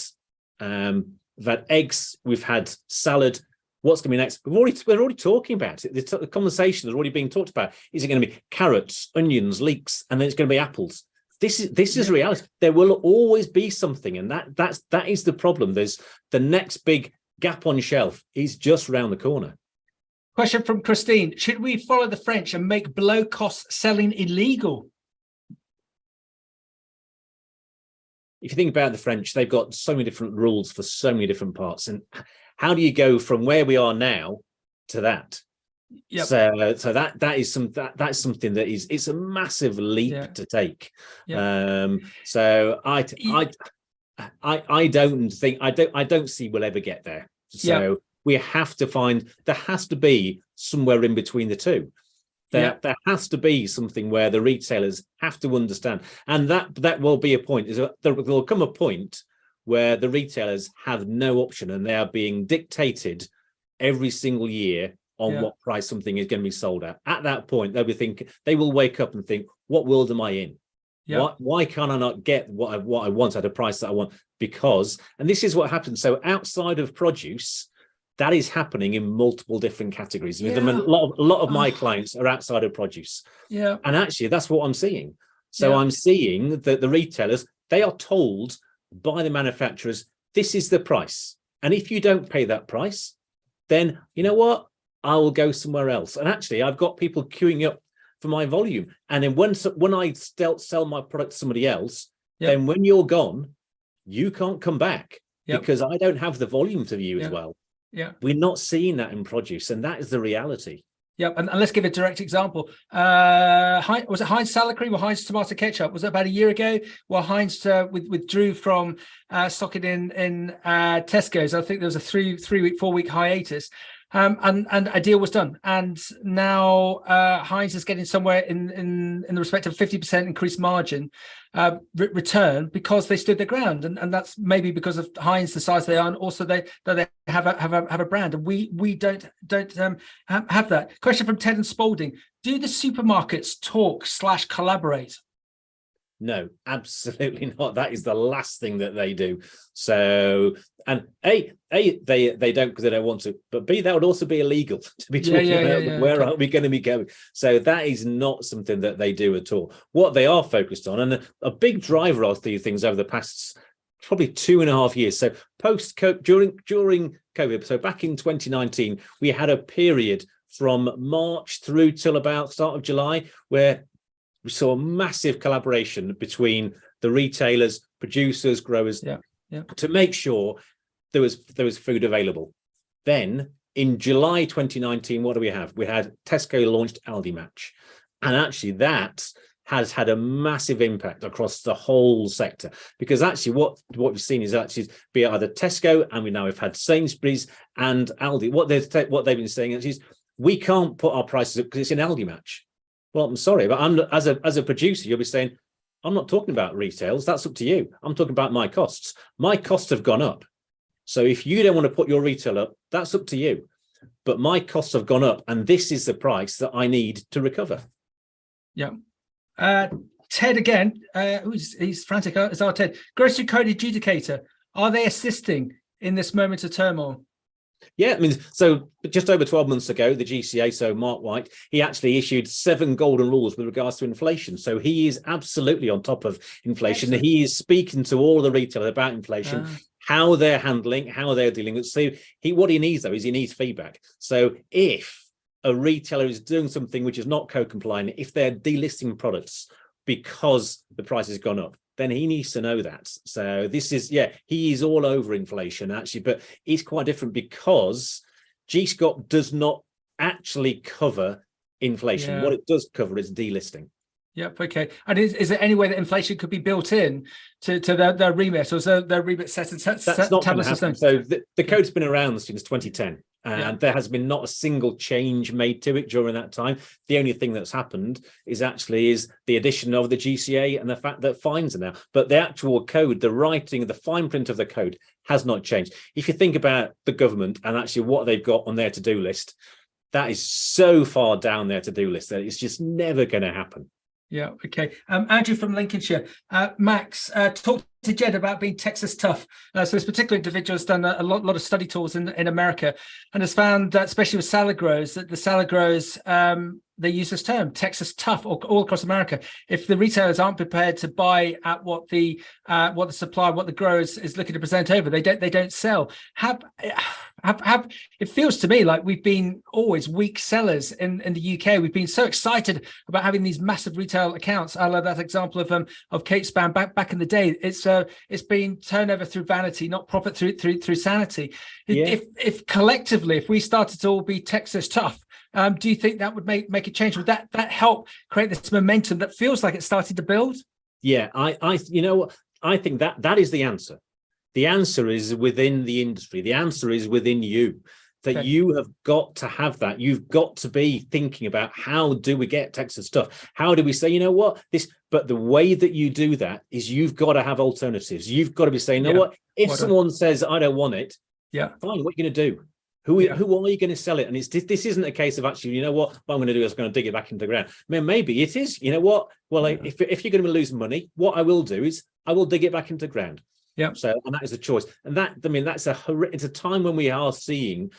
eggs, we've had salad. What's going to be next? We're already talking about it. The conversation has already been talked about. Is it going to be carrots, onions, leeks, and then it's going to be apples? This is reality. There will always be something, and that is the problem. There's the next big gap on shelf is just around the corner. Question from Christine: should we follow the French and make below cost selling illegal? If you think about the French, they've got so many different rules for so many different parts, and how do you go from where we are now to that? Yep. So that's something that it's a massive leap to take. Yep. So I don't see we'll ever get there. So we have to find, there has to be somewhere in between the two. There has to be something where the retailers have to understand, and that will be a point. There will come a point where the retailers have no option and they are being dictated every single year on what price something is going to be sold at. At that point, they'll be thinking, they will wake up and think, what world am I in? Why can't I not get what I want at a price that I want? Because, and this is what happens. So outside of produce, that is happening in multiple different categories. A lot of my clients are outside of produce. And actually, that's what I'm seeing. So I'm seeing that the retailers, they are told by the manufacturers, this is the price. And if you don't pay that price, then you know what? I will go somewhere else. And actually, I've got people queuing up for my volume. And then when I sell my product to somebody else, then when you're gone, you can't come back because I don't have the volume to you as well. We're not seeing that in produce, and that is the reality. And let's give a direct example. Was it Heinz salad cream or Heinz tomato ketchup? Was it about a year ago? Well, Heinz withdrew from stocking in Tesco's. I think there was a 4-week hiatus. And a deal was done, and now Heinz is getting somewhere in the respect of 50% increased margin return because they stood their ground, and that's maybe because of Heinz, the size they are, and also they have a brand, and we don't have that. Question from Ted and Spalding: do the supermarkets talk/collaborate? No, absolutely not. That is the last thing that they do. So, and they don't because they don't want to, but B, that would also be illegal to be talking about where are we going to be going. So that is not something that they do at all. What they are focused on, and a big driver of these things over the past probably 2.5 years. So during COVID, so back in 2019, we had a period from March through till about start of July where we saw a massive collaboration between the retailers, producers, growers, to make sure there was food available. Then in July 2019, what do we have? We had Tesco launched Aldi Match, and actually that has had a massive impact across the whole sector, because actually what we've seen is actually be either Tesco, and we now have had Sainsbury's and Aldi. What they've been saying is we can't put our prices up because it's an Aldi Match. Well, I'm sorry, but as a producer, you'll be saying, I'm not talking about retails. That's up to you. I'm talking about my costs. My costs have gone up. So if you don't want to put your retail up, that's up to you. But my costs have gone up, and this is the price that I need to recover. Ted again, he's frantic as our Ted. Grocery code adjudicator, are they assisting in this moment of turmoil? Yeah, I mean, so just over 12 months ago, the GCA, so Mark White, he actually issued 7 golden rules with regards to inflation. So he is absolutely on top of inflation. Excellent. He is speaking to all the retailers about inflation, how they're handling, how they're dealing with. So what he needs, though, is he needs feedback. So if a retailer is doing something which is not co-compliant, if they're delisting products because the price has gone up, then he needs to know that. So this is, he is all over inflation, actually, but it's quite different because GSCOP does not actually cover inflation. What it does cover is delisting. Yep. Okay. And is there any way that inflation could be built in to their remit, or is their remit set in That's not going to happen. So the code's been around since 2010, and there has been not a single change made to it during that time. The only thing that's happened is the addition of the GCA and the fact that fines are now. But the actual code, the writing, the fine print of the code has not changed. If you think about the government and actually what they've got on their to-do list, that is so far down their to-do list that it's just never going to happen. Yeah. Okay. Andrew from Lincolnshire. Max, talk to Jed about being Texas tough. So this particular individual has done a lot of study tours in America, and has found that, especially with salad growers, that the salad growers, they use this term Texas tough all across America. If the retailers aren't prepared to buy at what the supplier, what the growers is looking to present over, they don't sell. It feels to me like we've been always weak sellers in the UK. We've been so excited about having these massive retail accounts. I love that example of Kate Span back in the day. It's been turnover through vanity, not profit through sanity. Yeah. If collectively, if we started to all be Texas tough, do you think that would make a change? Would that help create this momentum that feels like it's starting to build? Yeah, I you know what, I think that is the answer. The answer is within the industry. The answer is within you. That you have got to have that. You've got to be thinking about, how do we get Texas stuff? How do we say, you know what, this? But the way that you do that is you've got to have alternatives. You've got to be saying, you know what? If someone says, I don't want it, fine. What are you going to do? Who are you going to sell it? And this isn't a case of actually, you know what I'm going to do is I'm going to dig it back into the ground. I mean, maybe it is. You know what? Well, if you're going to lose money, what I will do is I will dig it back into the ground. Yeah. So, and that is a choice. And that, I mean, it's a time when we are seeing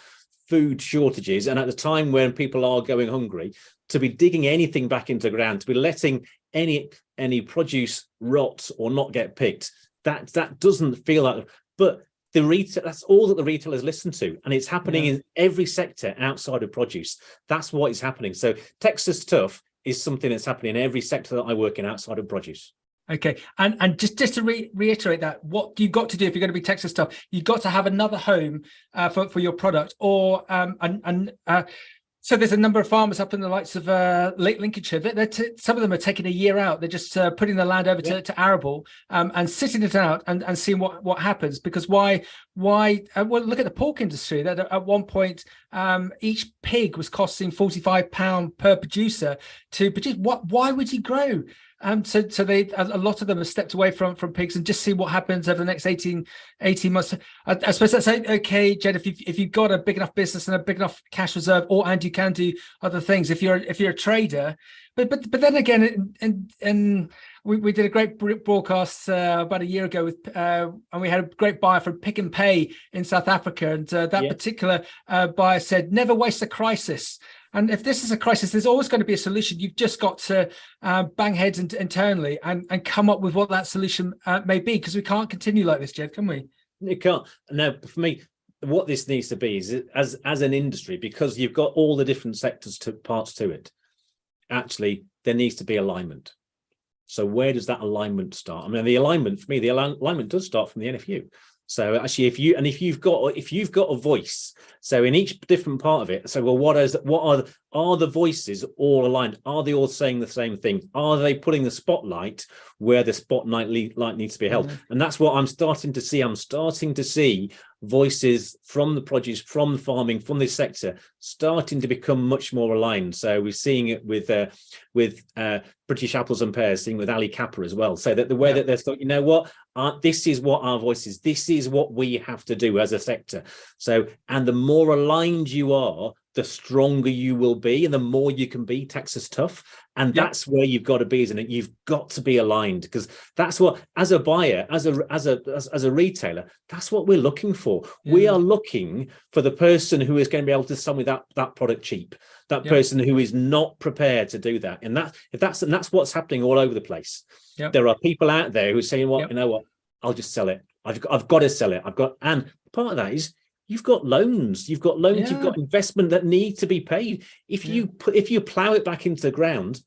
food shortages, and at the time when people are going hungry, to be digging anything back into the ground, to be letting any produce rot or not get picked, that doesn't feel like. But the retail, that's all that the retailers listen to, and it's happening in every sector outside of produce. That's what is happening. So Texas Tough is something that's happening in every sector that I work in outside of produce. Okay, and just to reiterate that, what you've got to do if you're going to be Texas tough, you've got to have another home for your product, or so there's a number of farmers up in the likes of Lincolnshire. Some of them are taking a year out. They're just putting the land over to arable and sitting it out and seeing what happens. Because why? Well, look at the pork industry. That at one point, each pig was costing £45 per producer to produce. Why would you grow? So a lot of them have stepped away from pigs and just see what happens over the next 18 months. I suppose that's okay, Jed, if you've got a big enough business and a big enough cash reserve, and you can do other things if you're a trader. But then again, and we did a great broadcast about a year ago with and we had a great buyer from Pick and Pay in South Africa, and that particular buyer said, never waste a crisis. And if this is a crisis, there's always going to be a solution. You've just got to bang heads internally and come up with what that solution may be, because we can't continue like this, Jed, can we? It can't. Now, for me, what this needs to be is, as an industry, because you've got all the different sectors parts to it, actually, there needs to be alignment. So where does that alignment start? I mean, the alignment, for me, the alignment does start from the NFU. So actually, if you've got a voice, so in each different part of it, so well, are the voices all aligned? Are they all saying the same thing? Are they putting the spotlight where the spotlight light needs to be held? Mm-hmm. And that's what I'm starting to see. I'm starting to see voices from the produce, from the farming, from this sector, starting to become much more aligned. So we're seeing it with British Apples and Pears, seeing with Ali Kappa as well. So that the way that they're thought, you know what, this is what our voice is. This is what we have to do as a sector. So, and the more aligned you are, the stronger you will be, and the more you can be Texas tough. And that's where you've got to be, isn't it? You've got to be aligned, because that's what, as a buyer, as a retailer, that's what we're looking for. We are looking for the person who is going to be able to sell me that product cheap. That person who is not prepared to do that. And that's what's happening all over the place. There are people out there who are saying, well, you know what, I'll just sell it. I've got to sell it. And part of that is, you've got loans, you've got investment that need to be paid. If you plow it back into the ground,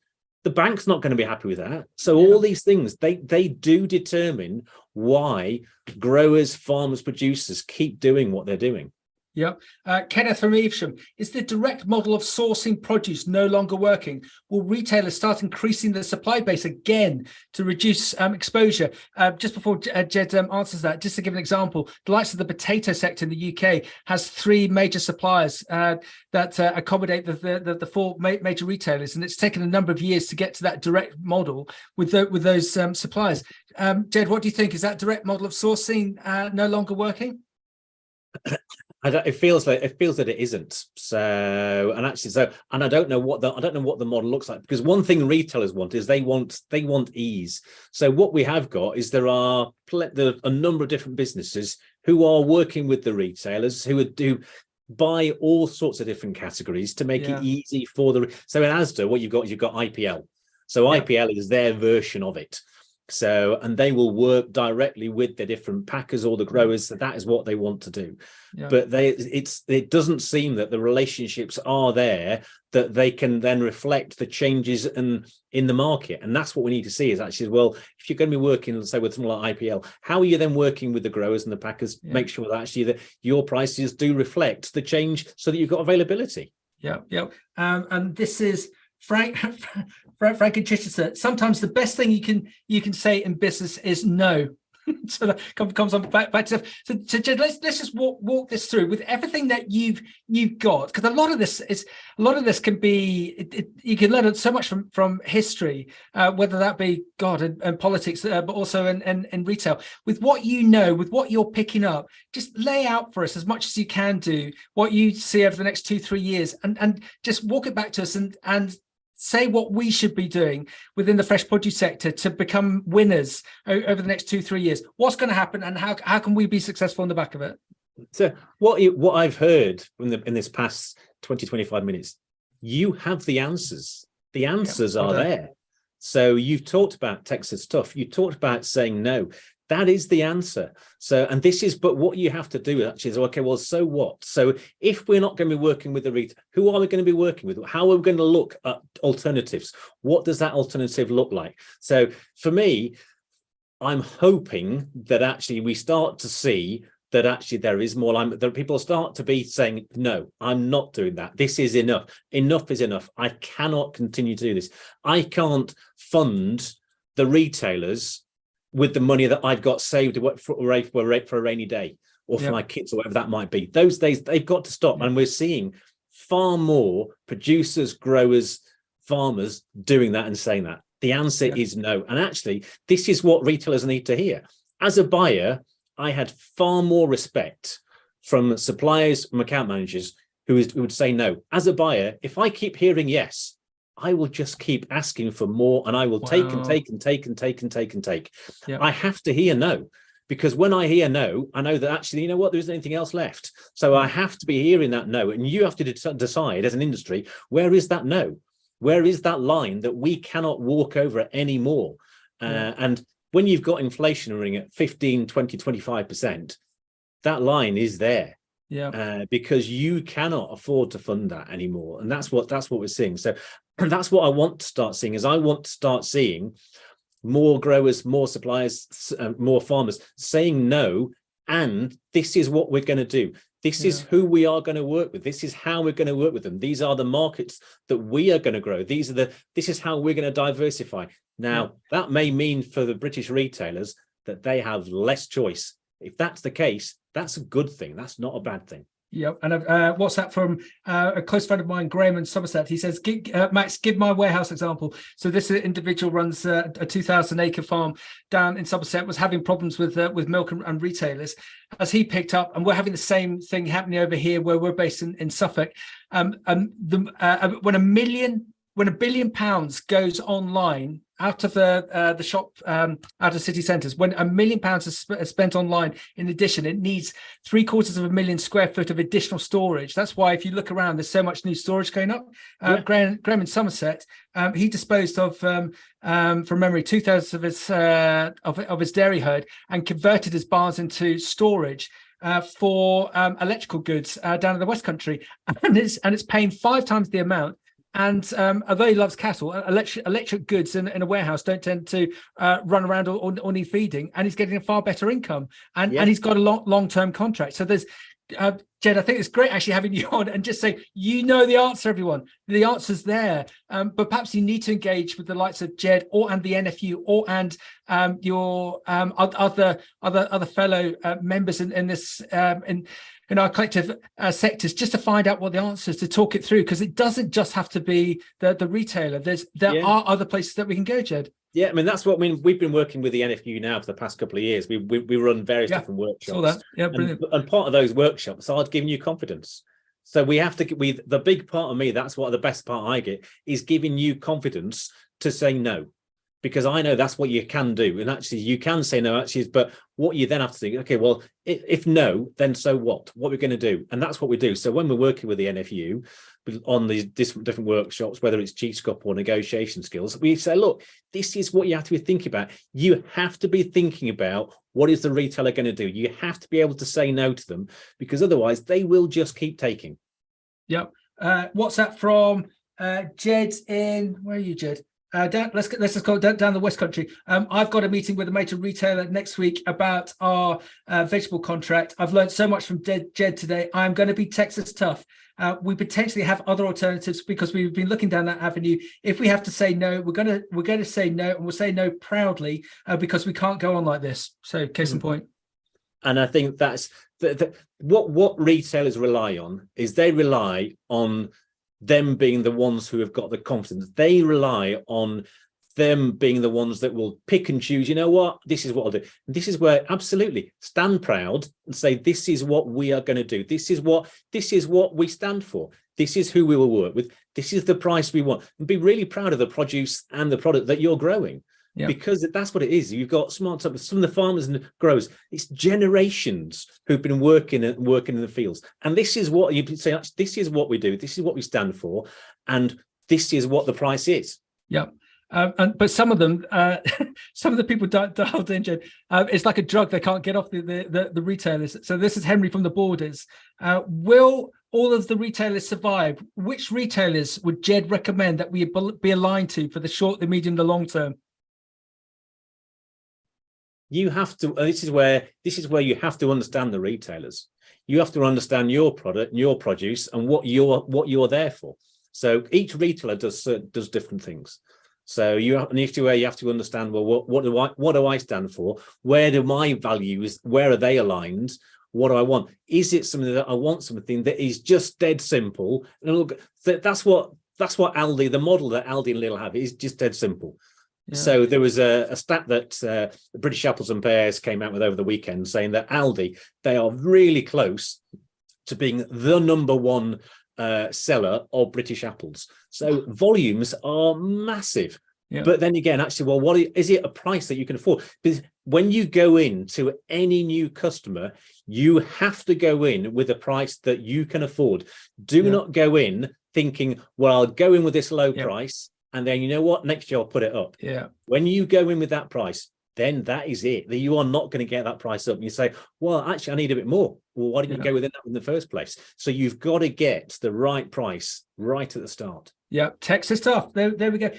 the bank's not going to be happy with that. So all these things, they do determine why growers, farmers, producers keep doing what they're doing. Yep. Kenneth from Evesham, is the direct model of sourcing produce no longer working? Will retailers start increasing the supply base again to reduce exposure? Just before Jed answers that, just to give an example, the likes of the potato sector in the UK has 3 major suppliers that accommodate the 4 major retailers, and it's taken a number of years to get to that direct model with those suppliers. Jed, what do you think? Is that direct model of sourcing no longer working? It feels that it isn't. So, and I don't know what the model looks like, because one thing retailers want is they want ease. So what we have got is there are a number of different businesses who are working with the retailers who do buy all sorts of different categories to make it easy for the. So in Asda, what you've got IPL. So IPL is their version of it. So, and they will work directly with the different packers or the growers. So that is what they want to do. Yeah. But it doesn't seem that the relationships are there that they can then reflect the changes in the market. And that's what we need to see is actually, well, if you're going to be working, let's say, with something like IPL, how are you then working with the growers and the packers? Make sure that actually that your prices do reflect the change so that you've got availability. Yeah. And this is Frank and Chichester. Sometimes the best thing you can say in business is no. So that comes on back to stuff. So Jed, let's just walk this through with everything that you've got, because a lot of this can be you can learn so much from history, whether that be and politics, but also in retail. With what you know, with what you're picking up, just lay out for us as much as you can do what you see over the next 2-3 years, and just walk it back to us and say what we should be doing within the fresh produce sector to become winners over the next 2-3 years. What's going to happen, and how can we be successful on the back of it? So what I've heard in this past 20-25 minutes, you have the answers. The answers are there. So you've talked about Texas Tough. You talked about saying no. That is the answer. So, and this is, but what you have to do actually is, okay, well, so what? So if we're not going to be working with the retail, who are we going to be working with? How are we going to look at alternatives? What does that alternative look like? So for me, I'm hoping that actually we start to see that actually there is more, that people start to be saying, no, I'm not doing that. This is enough. Enough is enough. I cannot continue to do this. I can't fund the retailers with the money that I've got saved for a rainy day or for my kids or whatever that might be. Those days, they've got to stop. And we're seeing far more producers, growers, farmers doing that and saying that. The answer is no. And actually, this is what retailers need to hear. As a buyer, I had far more respect from suppliers, from account managers who would say no. As a buyer, if I keep hearing yes, I will just keep asking for more, and I will take and take and take and take and take and take. I have to hear no, because when I hear no, I know that actually, you know what, there isn't anything else left. So I have to be hearing that no, and you have to decide as an industry, where is that no? Where is that line that we cannot walk over anymore? And when you've got inflation running at 15, 20, 25%, that line is there. Because you cannot afford to fund that anymore. And that's what we're seeing. So that's what I want to start seeing, is I want to start seeing more growers, more suppliers, more farmers saying no. And this is what we're going to do. This is who we are going to work with. This is how we're going to work with them. These are the markets that we are going to grow. This is how we're going to diversify. Now, that may mean for the British retailers that they have less choice. If that's the case, that's a good thing. That's not a bad thing. Yep. And what's that from a close friend of mine, Graham in Somerset? He says, Max, give my warehouse example. So this individual runs a 2,000-acre farm down in Somerset, was having problems with milk and retailers, as he picked up, and we're having the same thing happening over here where we're based in Suffolk. When £1 billion goes online out of the shop, out of city centres, when £1 million is spent online, in addition, it needs 750,000 square foot of additional storage. That's why if you look around, there's so much new storage going up. Graham in Somerset, he disposed of, from memory, 2/3 of his dairy herd and converted his barns into storage for electrical goods down in the West Country, and it's paying 5 times the amount. And although he loves cattle, electric goods in a warehouse don't tend to run around or need feeding, and he's getting a far better income, and he's got a long-term contract. So there's Jed, I think it's great actually having you on and just say, you know the answer, everyone. The answer's there. But perhaps you need to engage with the likes of Jed and the NFU and your other fellow members in this in our collective sectors, just to find out what the answer is, to talk it through, because it doesn't just have to be the retailer. There are other places that we can go, Jed. Yeah, I mean, that's what we've been working with the NFU now for the past couple of years. We run various different workshops. Saw that. Yeah, brilliant. And part of those workshops are giving you confidence. So we have to, the big part of me, that's what the best part I get, is giving you confidence to say no. Because I know that's what you can do. And actually you can say no, actually, but what you then have to think, okay, well, if no, then so what? What we're going to do? And that's what we do. So when we're working with the NFU on these different workshops, whether it's GSCOP or negotiation skills, we say, look, this is what you have to be thinking about. You have to be thinking about what is the retailer going to do. You have to be able to say no to them, because otherwise they will just keep taking. Yep. What's that from Jed in, where are you, Jed? Let's just go down the West Country. I've got a meeting with a major retailer next week about our vegetable contract. I've learned so much from Jed today. I'm going to be Texas tough. We potentially have other alternatives because we've been looking down that avenue. If we have to say no, we're going to say no, and we'll say no proudly because we can't go on like this. So, case in point. And I think that's what retailers rely on is they rely on them being the ones who have got the confidence. They rely on them being the ones that will pick and choose. You know what? This is what I'll do. This is where absolutely stand proud and say, this is what we are going to do. This is what we stand for. This is who we will work with. This is the price we want. And be really proud of the produce and the product that you're growing. Yeah. Because that's what it is. You've got some of the farmers and growers. It's generations who've been working in the fields. And this is what you say, this is what we do. This is what we stand for. And this is what the price is. Yeah. But some of them, some of the people dialed in, Jed, it's like a drug. They can't get off the retailers. So this is Henry from the Borders. Will all of the retailers survive? Which retailers would Jed recommend that we be aligned to for the short, the medium, the long term? You have to. This is where you have to understand the retailers. You have to understand your product, and your produce, and what you're there for. So each retailer does different things. So you have to understand, well, what do I stand for? Where do my values? Where are they aligned? What do I want? Is it something that I want? Something that is just dead simple? And look, that's what Aldi, the model that Aldi and Lidl have, is just dead simple. Yeah. So there was a stat that the British Apples and Pears came out with over the weekend saying that Aldi, they are really close to being the number one seller of British apples. So volumes are massive. Yeah. But then again, actually, well, what is it a price that you can afford? Because when you go into any new customer, you have to go in with a price that you can afford. Do not go in thinking, well, I'll go in with this low price. And then, you know what, next year I'll put it up. Yeah. When you go in with that price, then that is it. You are not going to get that price up. And you say, well, actually, I need a bit more. Well, why didn't you go with that in the first place? So you've got to get the right price right at the start. Yeah, Texas stuff. There we go.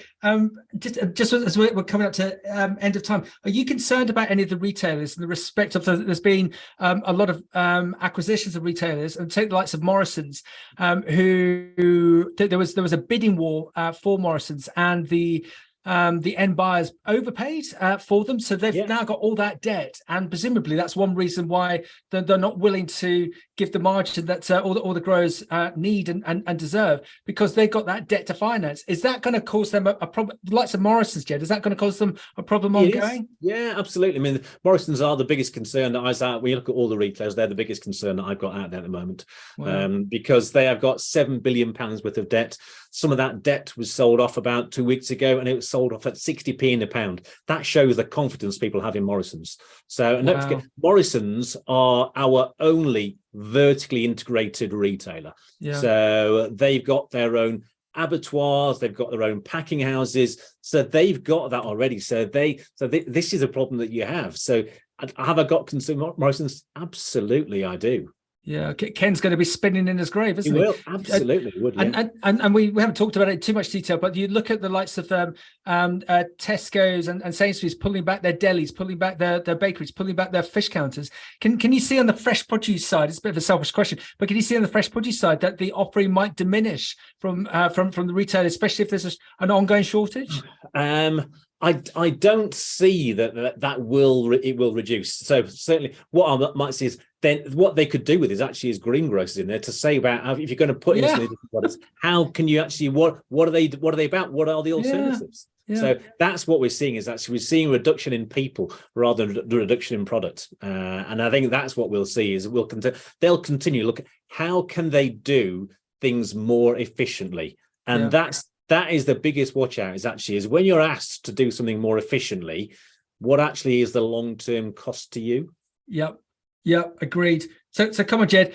Just as we're coming up to end of time, are you concerned about any of the retailers in the respect of there's been a lot of acquisitions of retailers, and take the likes of Morrison's, who there was a bidding war for Morrison's, and the end buyers overpaid for them, so they've now got all that debt, and presumably that's one reason why they're not willing to give the margin that all the growers need and deserve, because they've got that debt to finance. Is that going to cause them a problem? Like some Morrison's, Jed, is that going to cause them a problem ongoing? Yeah, absolutely. I mean, Morrison's are the biggest concern that when you look at all the retailers, they're the biggest concern that I've got out there at the moment. Wow. Because they have got £7 billion worth of debt. Some of that debt was sold off about 2 weeks ago, and it was sold off at 60p in a pound. That shows the confidence people have in Morrison's. So, and don't forget, Morrison's are our only vertically integrated retailer. Yeah. So they've got their own abattoirs, they've got their own packing houses. So they've got that already. So this is a problem that you have. So have I got consumer Morrison's? Absolutely, I do. Yeah, Ken's going to be spinning in his grave, isn't he? He will, absolutely would, yeah. And we haven't talked about it in too much detail, but you look at the likes of Tesco's and Sainsbury's pulling back their delis, pulling back their bakeries, pulling back their fish counters. Can you see on the fresh produce side? It's a bit of a selfish question, but can you see on the fresh produce side that the offering might diminish from the retailer, especially if there's an ongoing shortage? I don't see that will reduce. So certainly, what I might see is then what they could do with is greengrocers in there to say about how, if you're going to put in some different products, how can you actually what are they about? What are the alternatives? Yeah. So that's what we're seeing, is actually we're seeing a reduction in people rather than a reduction in product. And I think that's what we'll see is they'll continue to look at how can they do things more efficiently, and that is the biggest watch out is when you're asked to do something more efficiently, what actually is the long-term cost to you? Yep, agreed. So come on, Jed.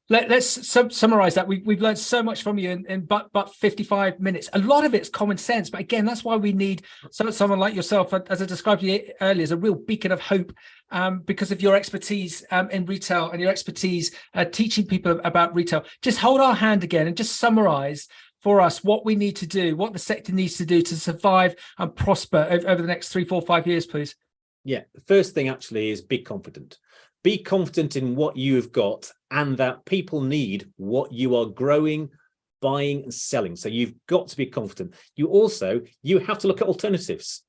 Let's summarize that. We've learned so much from you in but 55 minutes. A lot of it's common sense, but again, that's why we need someone like yourself, as I described you earlier, as a real beacon of hope, because of your expertise in retail and your expertise teaching people about retail. Just hold our hand again and just summarize for us what we need to do, what the sector needs to do to survive and prosper over the next 3, 4, 5 years, please. Yeah, the first thing actually is be confident. Be confident in what you've got and that people need what you are growing, buying and selling. So you've got to be confident. You have to look at alternatives.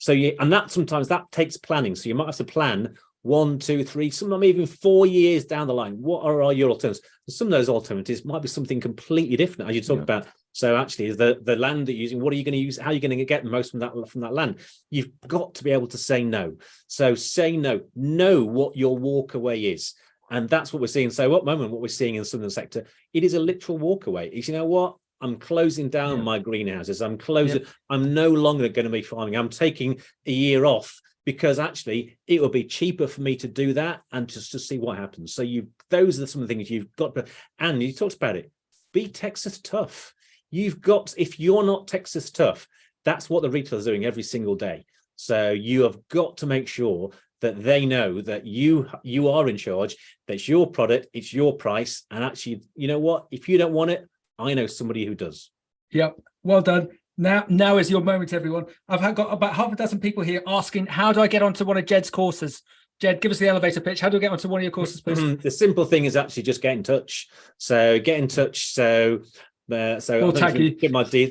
And that sometimes that takes planning. So you might have to plan 1, 2, 3, sometimes even 4 years down the line. What are your alternatives? And some of those alternatives might be something completely different, as you talked about. So actually, the land that you're using, what are you going to use? How are you going to get the most from that land? You've got to be able to say no. So say no. Know what your walk away is. And that's what we're seeing. So at the moment, what we're seeing in some of the sector, it is a literal walk away. It's, you know what? I'm closing down my greenhouses. I'm closing. I'm no longer going to be farming. I'm taking a year off, because actually it will be cheaper for me to do that and just to see what happens. So those are some of the things you've got. And you talked about it. Be Texas tough. If you're not Texas tough, that's what the retailers are doing every single day. So you have got to make sure that they know that you are in charge, that's your product, it's your price. And actually, you know what? If you don't want it, I know somebody who does. Yep. Well done. Now is your moment, everyone. I've got about half a dozen people here asking, how do I get onto one of Jed's courses? Jed, give us the elevator pitch. How do I get onto one of your courses, please? The simple thing is actually just get in touch. So get in touch. So we'll tag you.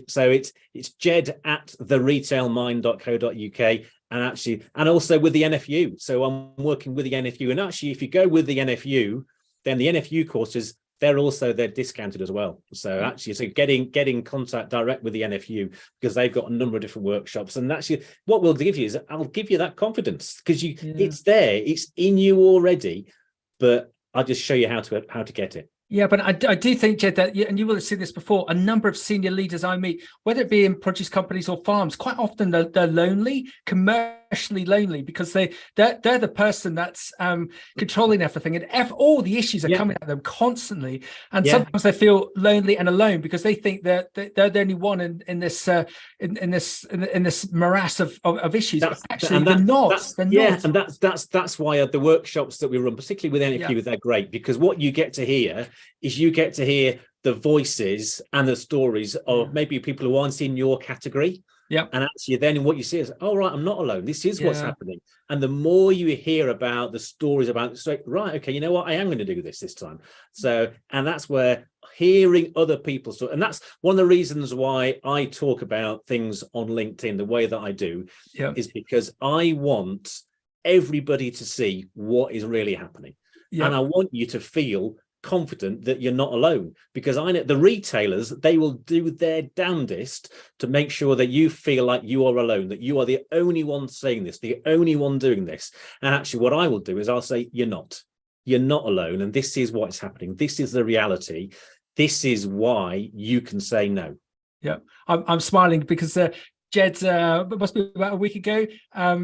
So it's jed@theretailmind.co.uk, and also with the NFU. So I'm working with the NFU, and actually, if you go with the NFU, then the NFU courses, they're discounted as well. So actually, getting in contact direct with the NFU, because they've got a number of different workshops. And actually, what we'll give you is I'll give you that confidence, because it's there, it's in you already, but I'll just show you how to get it. Yeah, but I do think, Jed, that, and you will have seen this before, a number of senior leaders I meet, whether it be in produce companies or farms, quite often they're lonely, commercially lonely, because they're the person that's controlling everything, and all the issues are coming at them constantly, and sometimes they feel lonely and alone because they think that they're the only one in this morass of issues. But actually, they're not. And that's why the workshops that we run, particularly with NFU, they're great, because what you get to hear is the voices and the stories of maybe people who aren't in your category. Yeah. And actually then what you see is, oh, right, I'm not alone. This is what's happening. And the more you hear about the stories about it, so, right, okay, you know what? I am going to do this time. So, and that's where hearing other people's stories, and that's one of the reasons why I talk about things on LinkedIn the way that I do, is because I want everybody to see what is really happening. And I want you to feel confident that you're not alone, because I know the retailers, they will do their damnedest to make sure that you feel like you are alone, that you are the only one saying this, the only one doing this. And actually what I will do is I'll say, you're not alone, and this is what's happening, this is the reality, this is why you can say no. I'm smiling because Jed, it must be about a week ago,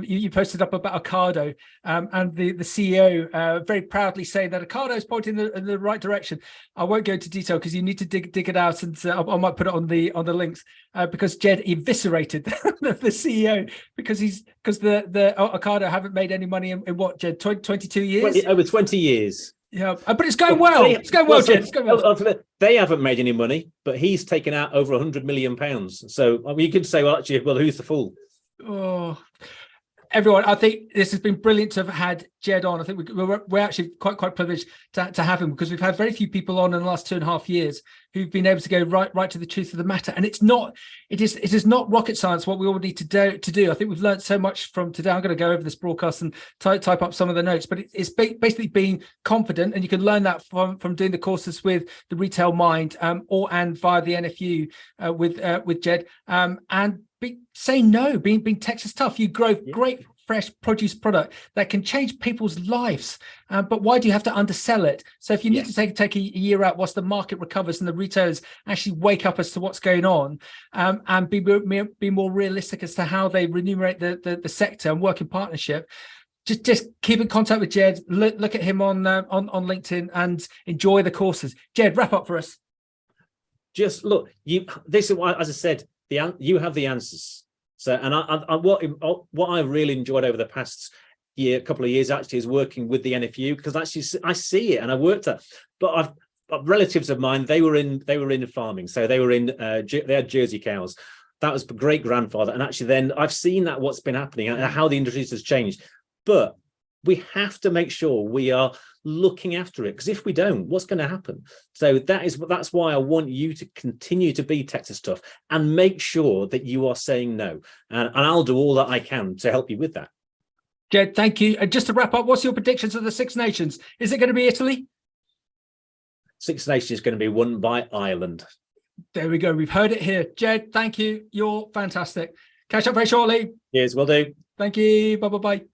you posted up about Ocado, and the CEO very proudly saying that Ocado is pointing in the right direction. I won't go into detail because you need to dig it out, and I might put it on the links, because Jed eviscerated the CEO because the Ocado haven't made any money in what, Jed, 22 years? Over 20 years. Yeah, but it's going well. It's going well, Jed. It's going well. They haven't made any money, but he's taken out over £100 million. So I mean, you could say, well, actually, well, who's the fool? Oh, everyone, I think this has been brilliant to have had Jed on. I think we're actually quite privileged to have him, because we've had very few people on in the last 2.5 years who've been able to go right to the truth of the matter. And it is not rocket science what we all need to do. I think we've learned so much from today. I'm going to go over this broadcast and type up some of the notes, but it's basically being confident, and you can learn that from doing the courses with the Retail Mind and via the NFU with Jed, and saying no, being Texas tough. You grow great fresh produce product that can change people's lives, but why do you have to undersell it? So if you need to take a year out whilst the market recovers and the retailers actually wake up as to what's going on, and be more realistic as to how they remunerate the sector and work in partnership, just keep in contact with Jed. Look at him on LinkedIn and enjoy the courses. Jed, wrap up for us. Just look, this is why, as I said, you have the answers. So, and what I really enjoyed over the past couple of years actually is working with the NFU, because actually I see it, and I worked at. But relatives of mine, they were in farming, so they had Jersey cows. That was great grandfather, and actually then I've seen that what's been happening and how the industry has changed. But we have to make sure we are looking after it, because if we don't, what's going to happen? So that's why I want you to continue to be Texas tough and make sure that you are saying no, and I'll do all that I can to help you with that. Jed, thank you. And just to wrap up, what's your predictions of the Six Nations? Is it going to be Italy? Six Nations is going to be won by Ireland. There we go. We've heard it here. Jed, thank you. You're fantastic. Catch up very shortly. Yes, will do. Thank you. Bye.